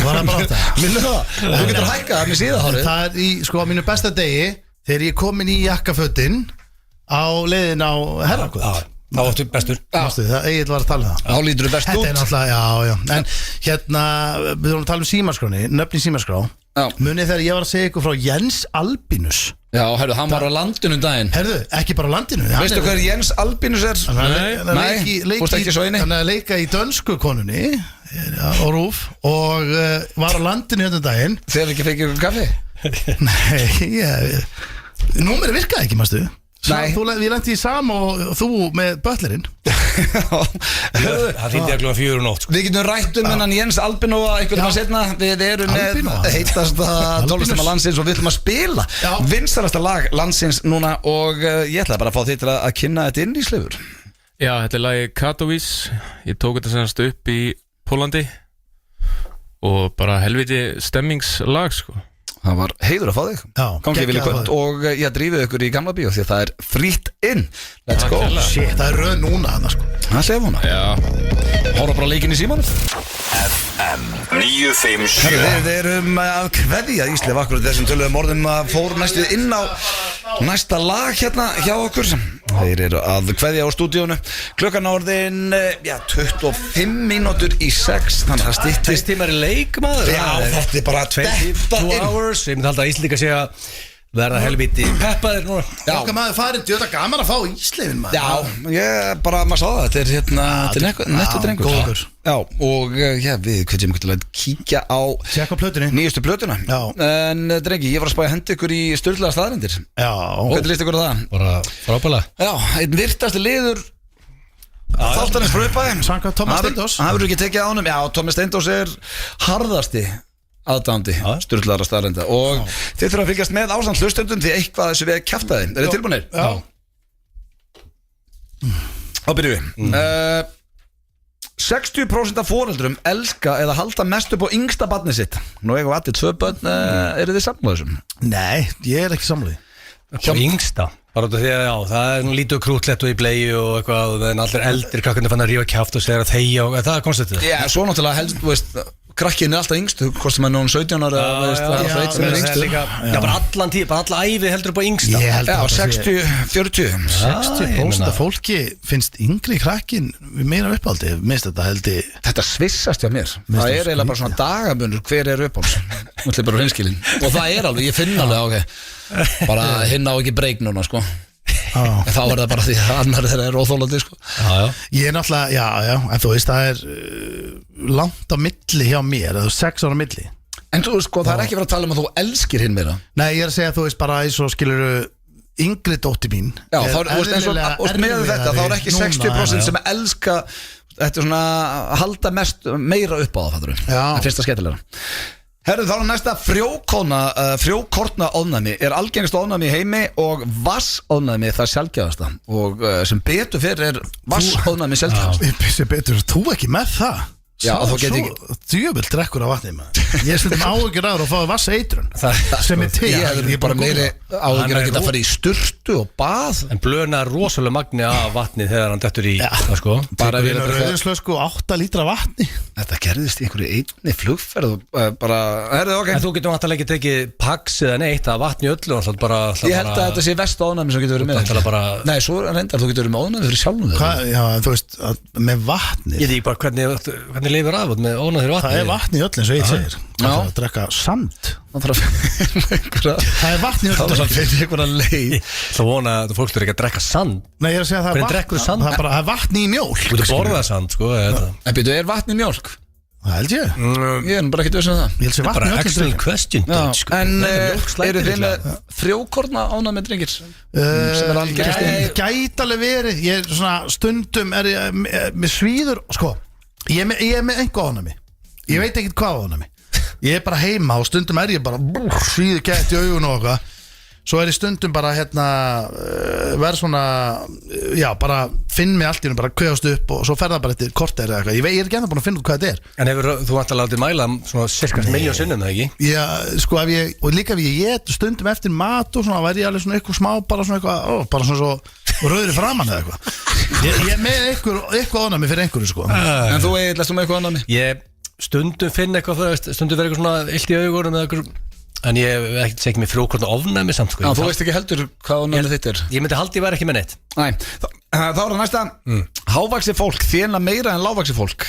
Var það bara 8? Minnu það, þú getur hækkað með síðahárið Það er í, sko, á mínum besta degi þegar ég komin í jakkafötin á leiðin á Herrakvöld. Þá áttu bestur Það Egill var að tala um það. Þá lítur þú best Þetta er út náttúrulega, já. En hérna, við vorum að tala um símaskráni, nöfn í símaskrá. Já. Munið þegar ég var að segja ykkur frá Jens Albinus. Já, herru, hann var á landinu daginn Herðu, ekki bara á landinu. Veistu hver Jens Albinus er? Nei, fórstu ekki svo eini? Hann er að leika í dönsku konunni og Rúf og var á landinu hérna daginn. Þegar ekki fekk ykkur kaffi? Nei, númerið virkaði ekki, mástu. Nei. Við lenti í Sam og þú með butlerinn. Það þýndi að klúa 4 nótt Við getum rætt hennan Jens Albinó einhvern veginn setna. Við erum Albinó. með heitasta tónlistamæður landsins og við ætlum að spila vinsælasta lag landsins núna og ég ætlaði bara að fá þig til að kynna þetta inn í slefur. Já, þetta er lagið Katowice Ég tók þetta semast upp í Pólandi og bara helviti stemmingslag sko Það var heiður að fá þig. Gangi vilja kvöld og ég drífið ykkur í Gamla bíó því að það er frýtt inn. Let's go. Shit, það er röð núna þarna sko. Það sé hún. Já. Hóra bara leikinn í símanum. FM 957 Við erum að kveðja Íslef akkurat þessum töluðum orðum að fór næstu inn á næsta lag hérna hjá okkur. Þeir eru að kveðja á stúdíónu. Klukkan orðin 25 mínútur í 6. Þannig að það styttist 2 tímar í leik maður Já, þetta er bara 2 hours Ég myndi halda að Íslendingar sé að verða helviti peppaðir núna Okkar maður farin, þetta er gaman að fá Íslefin maður. Já, ég bara, maður sá það. Þetta er hérna, þetta er nettur drengur. Góður. Já, og við hverjum ekki til að kíkja á Tjekka á plötunni. nýjustu plötuna. Já. En drengi, ég var að spæja hendi ykkur í sturlaða staðarindir. Já. Hvernig líst ykkur á það? Bara frábælega Já, einn virtasti liður þáttanins frá uppæði. Samkvæmt Tómas Steindós. Það verður ekki tekið á honum. Já, Tómas Steindós er harðasti aðdáandi sturlaðara staðarinda og þið þurfa að fylgjast með ásamt hlustendum því eitthvað þessu við kjaftaði. Er þið tilbúinir? Já. Þá byrjum við 60% af foreldrum elska eða halda mest upp á yngsta barni sitt. Nú eigum við allir 2 börn. Eru þið sammála þessum? Nei, ég er ekki sammála því. Hjá yngsta Bara út af því að það er nú lítið krútlegt og í bleiu og eitthvað en allir eldri krakkarnir fann að rífa kjaft og segja að þegja og það er konceptið Já, svo náttúrulega helst, þú veist krakkin er alltaf yngst, hvort sem er núna 17 ára það er alltaf eitt sem er yngst Já, bara allan tíð, bara alla ævi heldur upp á yngsta Ég held Já, að það sé 60-40 60% af fólki finnst yngri krakkin meira uppáldi, minnst þetta held ég. Þetta svissast hjá mér. Það er eiginlega bara svona dagabunur hver er uppáls. Það er bara hreinskilin. Og það er alveg, ég finn alveg bara hinn á ekki breyk núna sko. Þá er það bara því að annar þeirra er óþólandi sko. Ég er náttúrulega, já, en þú veist það er langt á milli hjá mér, eða 6 ára milli. En þú sko, það er ekki verið að tala um að þú elskir hinn meira. Nei, ég er að segja að þú veist bara eins og skiluru yngri dóttir mín. Já, þá er eins og með þetta, þá er ekki 60% sem elska, þetta er svona halda mest meira upp á það, fattur við. Það finnst það skemmtilegra. Herru, þá er næsta frjókorna ofnæmi er algengast ofnæmi í heimi og vassofnæmi það sjaldgæfasta og sem betur fyrir er vassofnæmi sjaldgæfast. Sem betur, þú ekki með það? Já, þá get ég djöfull drekkur af vatni maður. Ég stundum áhyggjur aður að fá vasseitrun sem er til. Ég er bara meiri áhyggjur að geta að fara í sturtu og bað. En blöna er rosalega magni af vatni þegar hann dettur í það sko. Bara við erum rauðinslösku 8 lítra vatni. Þetta gerðist í einhverju einni flugferð og bara, ok. En þú getur náttúrulega ekki tekið pax eða neitt að vatni öllu Ég held að þetta sé vest ofnæmi sem getur verið með. Nei, svo reyndar þú getur verið með ofnæmi fyrir sjálfum þér. Já, en þú veist, með vatni. Ég veit bara hvernig lifir af með ónáður vatni. Það er vatni í öll eins og ég segir. Það er að drekka sand. Það er vatni í öll. Það er einhverja leið. Það vona að fólk er ekki að drekka sand. Nei, ég er að segja að Hvernig drekkur sand? það er vatni í mjólk. Þú getur borðað sand sko. En byrju, er vatni í mjólk? Það held ég. Ég er bara ekkert veist um það. Ég held sé vatni í öll. Excellent question. En eru þið með frjókorna ánæmi drengir? Gæti alveg verið. Ég er svona stundum er ég með svíður. Sko, ég er með einhver ánæmi. Ég veit ekkert hvað ánæmi. Ég er bara heima og stundum er ég bara svíður gætt í augun og eitthvað. Svo ég stundum bara verð svona já, bara finn mig allt í hún bara kveðast upp og svo fer það bara eftir korter eða eitthvað, ég er ekki ennþá búin að finna út hvað þetta er. En hefur þú alltaf látið mæla svona cirka 1.000.000 sinnum, það ekki? Já, sko og líka ef ég stundum eftir mat og svona væri ég alveg svona eitthvað smá bara svona eitthvað, bara svona svo rauðri framan eða eitthvað. Ég með eitthvað ónæmi fyrir einhverju sko. En þú lestu með eitthvað ónæmi? Ég stundum finn eitthvað, stundum verið eitthvað svona illt í augunum eða eitthvað. En ég hef ekki segið mér frjókvörn ofnæmi samt sko. Já, þú veist ekki heldur hvað ofnæmi þitt er. Ég myndi haldi ég væri ekki með neitt. Nei, þá er það næsta Hávaxið fólk þéna meira en lágvaxið fólk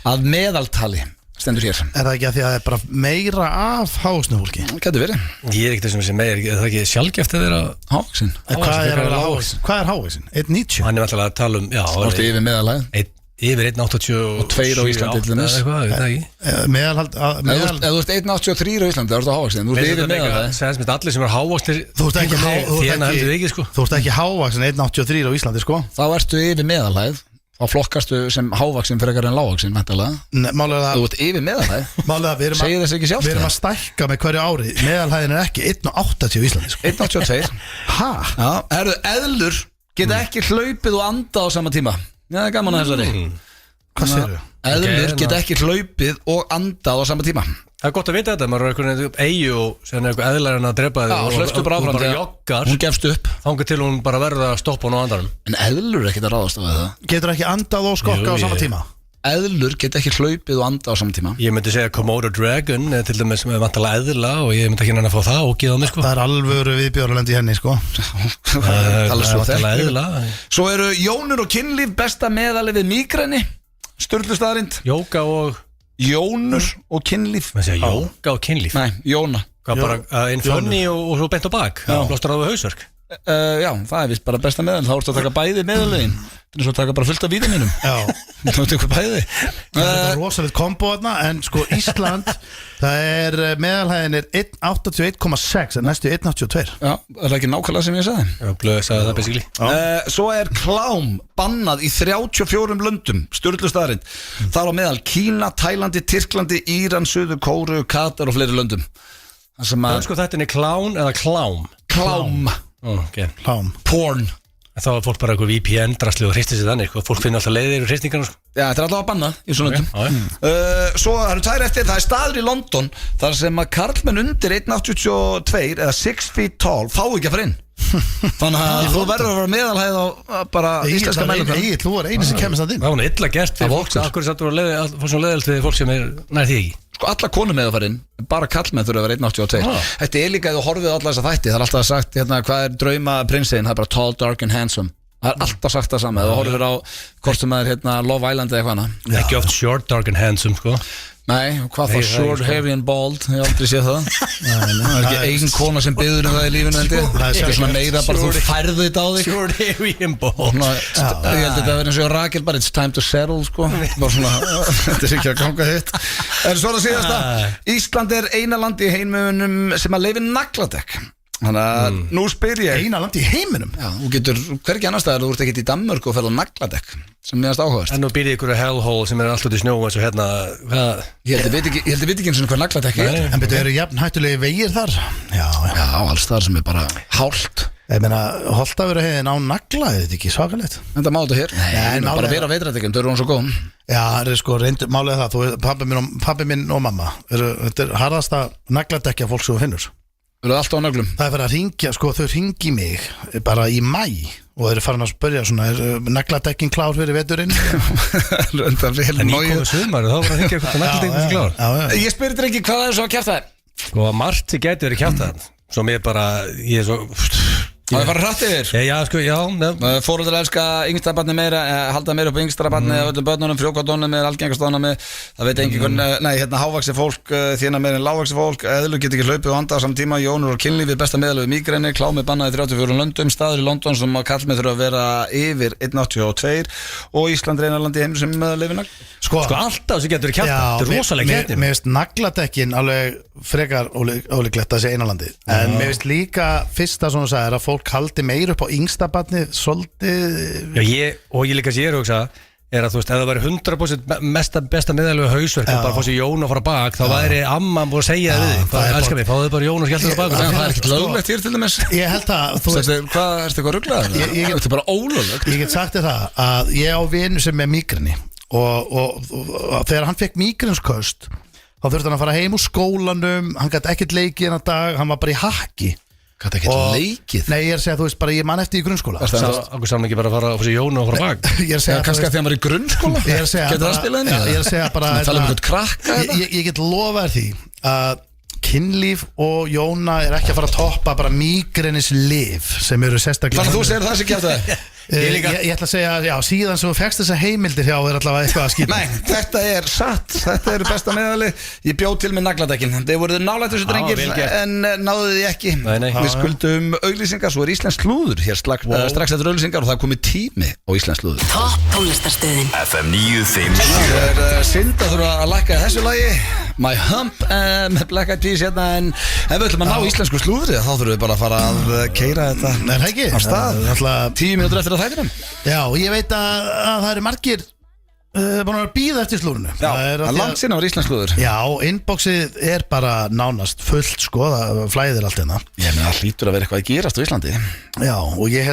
að meðaltali stendur hér. Er það ekki að því að það er bara meira af hávaxnu fólki? Gæti verið. Ég er ekkert þessum sem meir, er það ekki sjálfgeft að vera Hávaxin? Hvað er hávaxin? 1.90? Hann er alltaf að tala já, Ástu yfir meðalagi Yfir 1.82 og 2 á Íslandi til dæmis. Meðalhald Ef þú ert 1.83 á Íslandi, þá ertu hávaxin. Þú ert yfir meðalagi. Sæðast með allir sem er hávaxnir Þú ert ekki hávaxin 1.83 á Íslandi sko. Þá ertu yfir meðalagið. Þá flokkastu sem hávaxin frekar en lágvaxin, væntanlega. Þú ert yfir meðalagið. Segir þess ekki sjálft. Við erum að stækka með hverju ári. Meðalhæðin er ekki 1.80 á Íslandi sko. 1.82. Eðlur geta ekki hlaupið og andað á sama tíma. Já, það er gaman að þessari. Hvað segirðu? Eðlur geta ekki hlaupið og andað á sama tíma. Það er gott að vita þetta, maður er einhvern eyju og sen er eitthvað eðlar en að drepa þig og hlaustu bara áfram bara joggar. Hún gefst upp. Þangar til hún bara verða að stoppa hún á andanum. En eðlur er ekkert að ráðast á það. Getur ekki andað og skokka á sama tíma? Eðlur geta ekki hlaupið og andað á sama tíma. Ég myndi segja Komodo Dragon til dæmis með vantalega eðla og ég myndi ekki hann að fá það og geða mig sko. Það er alvöru viðbjörnulend í henni sko. Svo eru jónur og kynlíf besta meðalið við mígreni. Sturlu staðarind. Jóka og jónur og kynlíf. Maður segja jóka og kynlíf. Nei, jóna. Hvað bara einn fönni og svo bent á bak. Blóstur á við hausverk. Já, það er vist bara besta meðal. Þá ertu að taka bæði meðalögin. Það er svo að taka bara fullt af vítaminum. Já. Þá ertu eitthvað bæði. Það er rosalegt kombo þarna. En sko Ísland það er meðalhæðin er 1.81,6 en næstu 1.82. Já, það er ekki nákvæmlega sem ég sagði. Já, blöð sagði það basically. Svo er klám bannað í 34 löndum. Sturlu staðarind. Það er á meðal Kína, Tælandi, Tyrklandi, Íran, Suður Kóreu, Katar og fleiri löndum. Sko þetta er klán eða klám? Klám. Okay. Porn. Þá er fólk bara eitthvað VPN drasli og hristir sig þannig og fólk finnir alltaf leiðir og hristingar. Já, þetta er alltaf að banna í svona Svo það eru tvær eftir. Það er staður í London þar sem að karlmenn undir 1.82 eða 6 feet tall fá ekki að fara inn. Þannig að þú verður að vera meðalhæð á bara íslenska mælum. Þú var eini sem kemur það inn. Það var illa gert fyrir fólk. Akkur sattu að fór svona leiðilt við fólk sem er nær því ekki. Sko alla konum með að fara inn. Bara kallmenn þurfa að vera 1.82. Þetta er líka að þú horfið á alla þessa þætti. Það er alltaf sagt hvað er drauma prinsinn. Það er bara tall, dark and handsome. Það er alltaf sagt það sama. Þú horfir á hvort sem það er Love Island eða eitthvað annað. Ekki oft short, dark and handsome sko. Nei, hvað þá short, hairy and bald. Ég hef aldrei séð það. Það er ekki einn kona sem byður það í lífinu Það er svona meira bara þú færðu þetta á þig. Short, hairy and bald. Ég held þetta að vera eins og Rakel bara it's time to settle sko. Bara svona, þetta er ekki að ganga hitt. En svo það síðasta. Ísland er eina land í heiminum sem að leyfi nagladekk. Þannig að nú spyr ég. Eina land í heiminum? Já, þú getur hvergi annars staðar. Þú ert ekkert í Danmörku og ferð á nagladekk sem mér finnst áhugavert. En nú býrði ykkur hellhole sem er alltaf út í snjó eins og hérna Ég held að veit ekki eins og hvað nagladekk er. En betur, eru jafn hættulegi vegir þar? Já, alls þar sem er bara hált. Ég meina, Holtavöraheiðin á nagla, er þetta ekki svakalegt? Þetta má þetta hér? Nei, bara vera veitrættekjum, þau eru hún svo góð. Já, það er sko reyndur, málega það, pabbi minn og mamma, þetta er harðasta nagladekkja fólk sem þú finnur. Þú eru alltaf á nöglum? Það er fyrir að ringja, sko, þau ringi mig bara í mæ og þau eru farin að spyrja svona, er nagladekkin klár fyrir veturinn? En ég komið sumar, þá var að hengja hvort að nagladekkin klár. Ég spyrir þetta ekki hvað það er svo að kjæfta það? Sko, margt sem getur verið kjæfta það. Svo mér bara, ég er svo Það er bara hrætt yfir. Já, sko, já. Foreldrar elska yngsta barni meira, halda meira upp á yngstra barni af öllum börnunum, frjókvardónum er algengast ánæmi. Það veit engin hvernig, hávaxið fólk þína meira en lágvaxið fólk, eðlur get ekki hlaupið og andað á saman tíma, jónur og kynlífið besta meðalög mígreni, klámið bannað í 34 löndum, staður í London sem að kallmið þurfa að vera yfir 1.82 og Ísland er eina land í heim sem leyfir nagl. Sko alltaf sem getur kjafta, þetta er rosalega kjafti. Mér finnst nagladekkin alveg frekar ólíklegt að sé eina landi. En mér finnst líka fyrsta svona sagði að fólk haldi meir upp á yngsta barni svolítið. Já, ég líka sér hugsa er að þú veist, ef það væri 100% besta miðalveg hausverk og bara fá sér Jón og fara bak, þá væri amman búin að segja við þig, það elskar mig, fáðu bara Jón og skelltu það bak. Það er ekkert löglegt hér til dæmis. Ég held að, þú veist, hvað ertu eitthvað ruglað? Þetta er bara ólöglegt. Ég get sagt þér það að ég á vinu sem er mígreni og þegar hann fekk mígrensköst þá þurfti hann að fara heim úr skólanum, hann gæti ekkert leikið hennar dag, hann var bara í hakki. Gæti ekkert leikið? Nei, ég er að segja, þú veist, bara ég man eftir í grunnskóla. Akkur saman ekki bara að fara á þessi Jón og fara bak? Ég er að segja, kannski að því hann var í grunnskóla? Ég er að segja, getur það spilað henni? Ég er að segja bara tala um eitthvað krakka ég get lofað því að kynlíf og Jóna er ekki að fara að toppa bara mígrenis liv sem eru sérstaklega. Þannig að þú segir það sem kemur það? Ég ætla að segja, já, síðan sem þú fegst þessa heimildir hjá er allavega eitthvað að skýta. Nei, þetta er satt, þetta eru besta meðali. Ég bjóð til með nagladekkin. Þeir voruð nálægt þessu drengir en náðu því ekki. Nei. Við skuldum auglýsingar, svo er Íslensk slúður hér strax eftir auglýsingar og það er komið tími á Íslensk slúður. Topp tónlistarstöðin FM 957 Það er synd að þurfa að lækka þessu lagi My Hump með Black Eyed Peas hérna en ef við ætlum að ná íslensku slúðri þá þurfum við bara að fara að keyra þetta á stað 10 mínútur eftir að þættinum. Já, ég veit að það eru margir búin að bíða eftir slúrinu. Já, það er langt sinna á Íslensk slúður. Já, inboxið er bara nánast fullt sko, það flæðir allt hérna. Ég meina það hlýtur að vera eitthvað að gerast á Íslandi. Já, og ég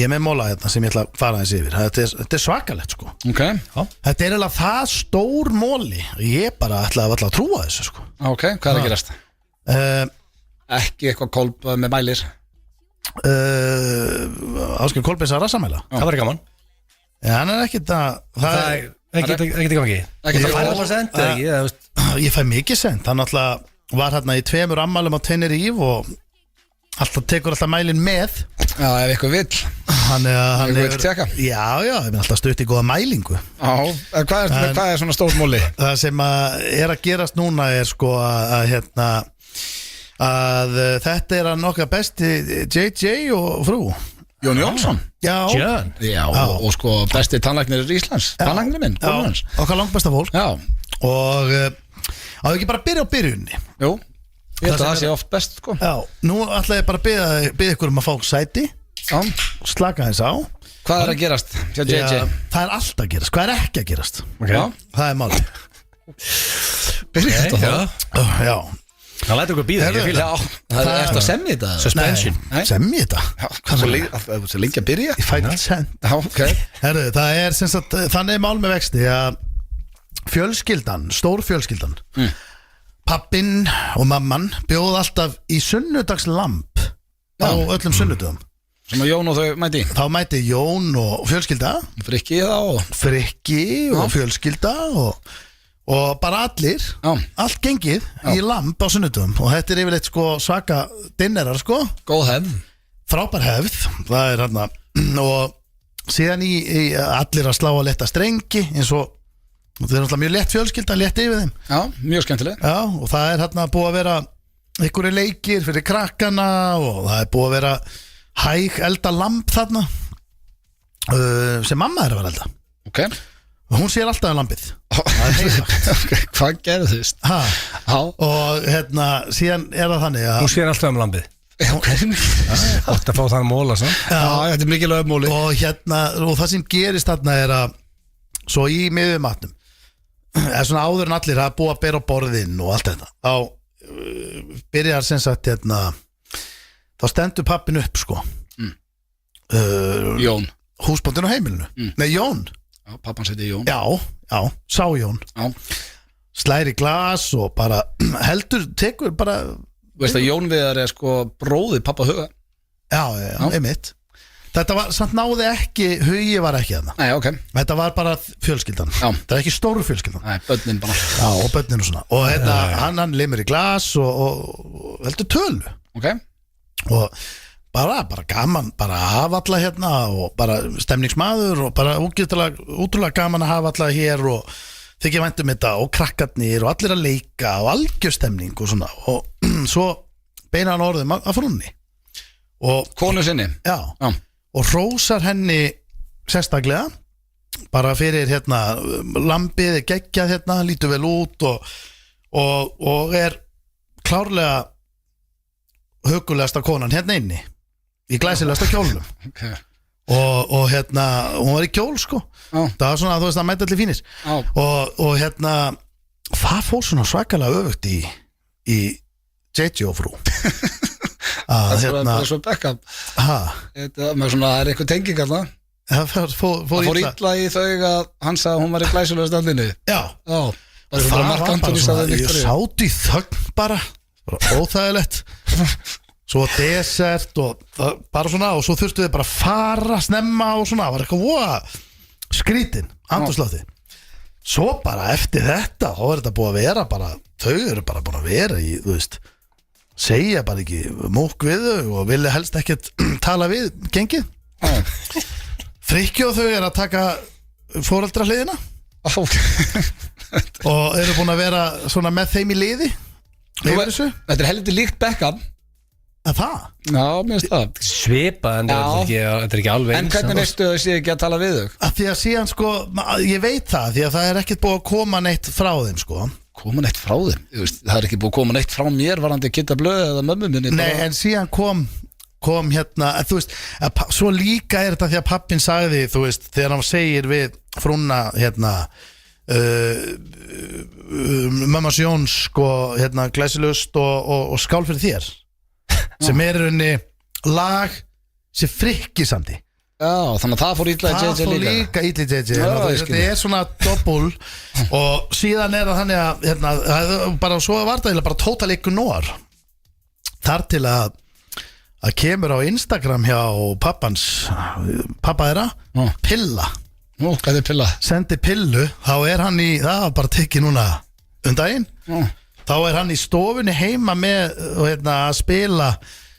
er með móla hérna sem ég ætla að fara þessi yfir. Þetta er svakalegt sko. Ok. Þetta er eiginlega það stór móli. Ég bara ætla að trúa þessu sko. Ok, hvað er að gerast? Ekki eitthvað kolb með mælir. Ásgeir Kolbeins að rassamæla. Það var gaman. Já, hann er ekkert að það er ekkert í gangi. Ég fæ mikið sent. Hann alltaf var hérna í 2 ammælum á Tenerife og alltaf tekur alltaf mælin með. Já, ef eitthvað vill. Hann vill tjekka. Já, ég finn alltaf stutt í góða mælingu. Já, hvað er svona stór móli? Það sem er að gerast núna er sko að þetta er að nokkað besti JJ og frú Jón Jónsson. Já, og sko besti tannlæknir í Íslands. Tannlæknir minn, bólur hans. Okkar langbesta fólk. Já. Og á ekki bara að byrja á byrjunni. Jú, ég held að það sé oft best sko. Já, nú ætla ég bara að byrja ykkur um að fá sæti. Já. Slaka þess á. Hvað er að gerast hjá JJ? Það er allt að gerast, hvað er ekki að gerast? Okay. Það er málið. Byrja þetta þá. Já. Það lætur okkur býða. Það er eftir að semja þetta. Suspension. Semja þetta. Hvað er svo lengi að byrja? Ég fæ allt send. Já, ok. Herru, það er sem sagt, þannig mál með vexti að fjölskyldan, stór fjölskyldan pappinn og mamman bjóð alltaf í sunnudagslamb á öllum sunnudöfum. Sem að Jón og þau mæti? Þá mæti Jón og fjölskylda. Frikki og fjölskylda og bara allir. Allt gengið í lamb á sunnudöfum og þetta er yfirleitt sko svaka dinnerar sko. Góð hefð. Frábær hefð. Það er hérna og síðan í allir að slá að letta strengi eins og það er náttúrulega mjög létt fjölskylda, létt yfir þeim. Já, mjög skemmtileg. Já, og það er hérna búið að vera einhverju leikir fyrir krakkana og það er búið að vera hæg elda lamb þarna sem mamma er að vera elda. Ok. Og hún sér alltaf lambið. Það er heilagt. Okay, hvað gerðist? Og hérna, síðan er það þannig að hún sér alltaf lambið. Ok. Ótt að fá þann móla svo. Já, þetta er mikilvæg móli. Og hérna, og það sem gerist þarna er að svo í miðjumatnum er svona áður en allir að búa að bera á borðinn og allt þetta þá byrjar sem sagt hérna þá stendur pappin upp sko Jón húsbóndinn á heimilinu Nei, Jón Pappan seti Jón Já, sá Jón slæri glas og bara heldur, tekur bara Veist að Jón Viðar er sko bróðir pappa Huga Já, einmitt Þetta var, samt náði ekki, Hugi var ekki þarna. Nei, ok. Þetta var bara fjölskyldan. Já. Það er ekki stóru fjölskyldan. Nei, börnin bara. Já, og börnin og svona. Og hérna, hann limur í glas og heldur tölu. Ok. Og bara gaman, bara að hafa alla hérna og bara stemningsmaður og bara útrúlega gaman að hafa alla hér og þykja vænt þetta og krakkarnir og allir að leika og algjörstemning og svona. Og svo beina hann orðum að frúnni. Og konu sinni. Já. Og hrósar henni sérstaklega bara fyrir hérna lambið er geggjað hérna, lítur vel út og er klárlega hugulegasta konan hérna inni í glæsilegasta kjólnum okay. og hérna, hún var í kjól sko. Það var svona, þú veist, það mætti allir fínir og hérna það fór svona svakalega öfugt í JJ og frú Það er svo Beckham með svona, það eitthvað tenging alltaf það fór illa í þau að hann sagði að hún var í glæsulega standinu það var bara svona, ég sátt í þögn bara óþægilegt svo desert og bara svona og svo þurftu þið bara að fara snemma og svona, það var eitthvað skrítin, andurslátið svo bara eftir þetta þá er þetta búið að vera bara þau eru bara búin að vera í, þú veist segja bara ekki múkk við þau og vilja helst ekkert tala við gengið Frikki og þau er að taka foreldrahliðina og eru búin að vera svona með þeim í liði Þetta er heldur líkt Beckham Það? Já, mér finnst það Svipa, en þetta er ekki alveg En hvernig veistu þau sé ekki að tala við þau? Að því að síðan sko, ég veit það því að það er ekkert búið að koma neitt frá þeim sko Koma neitt frá þeim? Það er ekki búið að koma neitt frá mér varandi að geta blöð eða mömmu minni Nei, en síðan kom hérna, þú veist svo líka er þetta því að pappin sagði þú veist, þegar hann segir við frúna hérna Mamma Jóns sko, hérna, glæsilust og skál fyrir þér sem er raunni lag sem Frikki samdi þannig að það fór illa í JJ líka Það fór líka illa í JJ Þetta er svona doppul og síðan er það þannig að hérna, bara svo var það bara total ignore þar til að kemur á Instagram hjá pappa þeirra Pilla Hvað er Pilla? Sendi Pillu, þá er hann í það var bara tekið núna daginn þá er hann í stofunni heima með hérna, að spila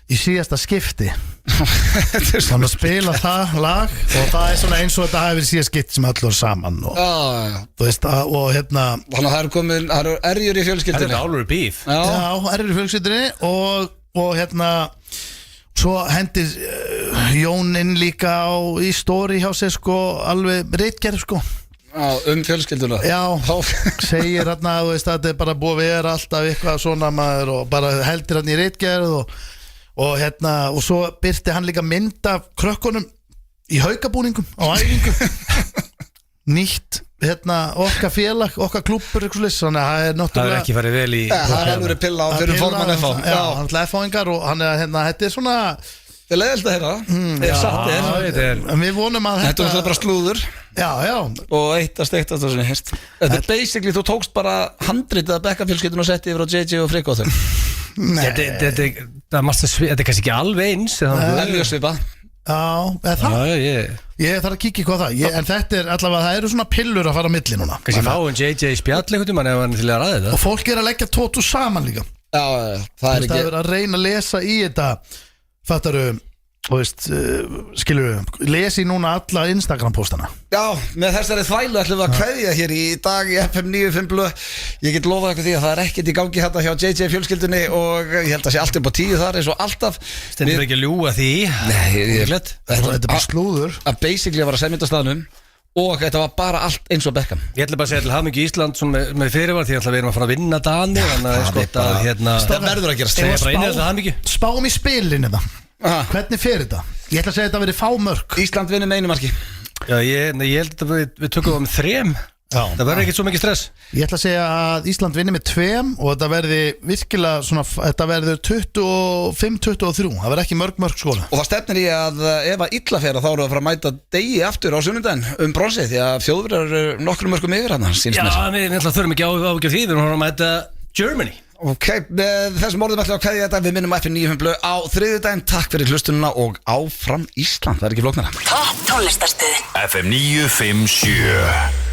í síðasta skipti hann að spila það lag og það er svona eins og þetta hafi verið síðast skipti sem öllur saman og, þú veist, og hérna þannig að það eru komin, það eru erjur í fjölskyldinni Það er alveg bíf Já, erjur í fjölskyldinni og hérna svo hendir Jónin líka í story hjá sig sko, alveg reitgerð sko fjölskylduna Já, segir hérna þú veist að þetta er bara búið að vera alltaf eitthvað svona maður og bara heldur hann í reitgerð og hérna og svo byrti hann líka mynd af krökkunum í haukabúningum á æfingu nýtt hérna okkar félag, okkar klúbbur þannig að það er náttúrulega Það er ekki farið vel í Það er alveg Pilla fyrir forman FH Já, hann er FH-ingar og hann er hérna, þetta er svona Það er leiðilt að heyra ef satt er En við vonum að Þetta er bara slúður Já Og eitt að steikta Þetta er basically, þú tókst bara handritið að Beckham-fjölskyldun og setti yfir á JJ og Frikki á þau Þetta er kannski ekki alveg eins Það er mjög svipa Já, ég þarf að kíkja hvað það En þetta er allavega, það eru svona pillur að fara á milli núna Kannski fáum JJ í spjall einhvern tímann ef hann til að ræða þetta Og fólk er að leggja tótu saman líka Já, það er ekki Það er að reyna að lesa í þetta Fattaru, þú veist, skilur lesi núna alla Instagram-póstana Já, með þessari þvælu ætlum við að kveðja hér í dag í FM 95 blöð Ég get lofað eitthvað því að það er ekkert í gangi hérna hjá JJ fjölskyldunni og ég held að sé allt upp á 10 þar eins og alltaf Stendur ekki að ljúga því Nei, þetta er bara slúður Að basically að vera semjöndastaðnum og þetta var bara allt eins og Beckham Ég ætla bara að segja til hamingju Ísland með fyrirvar því að við erum að fara að vinna Dani Það verður að gera Spáum í spilinu það Hvernig fer þetta? Ég ætla að segja að þetta verið fámörk Ísland vinnur með einu marki Já, ég held að við tökum það með 3 Það verður ekkert svo mikið stress Ég ætla að segja að Ísland vinnur með 2 og þetta verði virkilega svona, þetta verður 25-23 það verður ekki mörg skóla Og það stefnir í að ef að illa fer þá eru að fara að mæta degi aftur á sunnudaginn bronsið því að Þjóðverjar eru nokkrum mörgum yfir hann Já, við þurfum ekki ágjörð því við erum að mæta Germany Ok, með þessum orðum ætlum við að kveðja þetta Við minnum FM 95 blöð á þriðjudaginn Takk fyrir hlustununa og áfram Ísland Það er ekki flóknara Topp tónlistarstöðin FM 957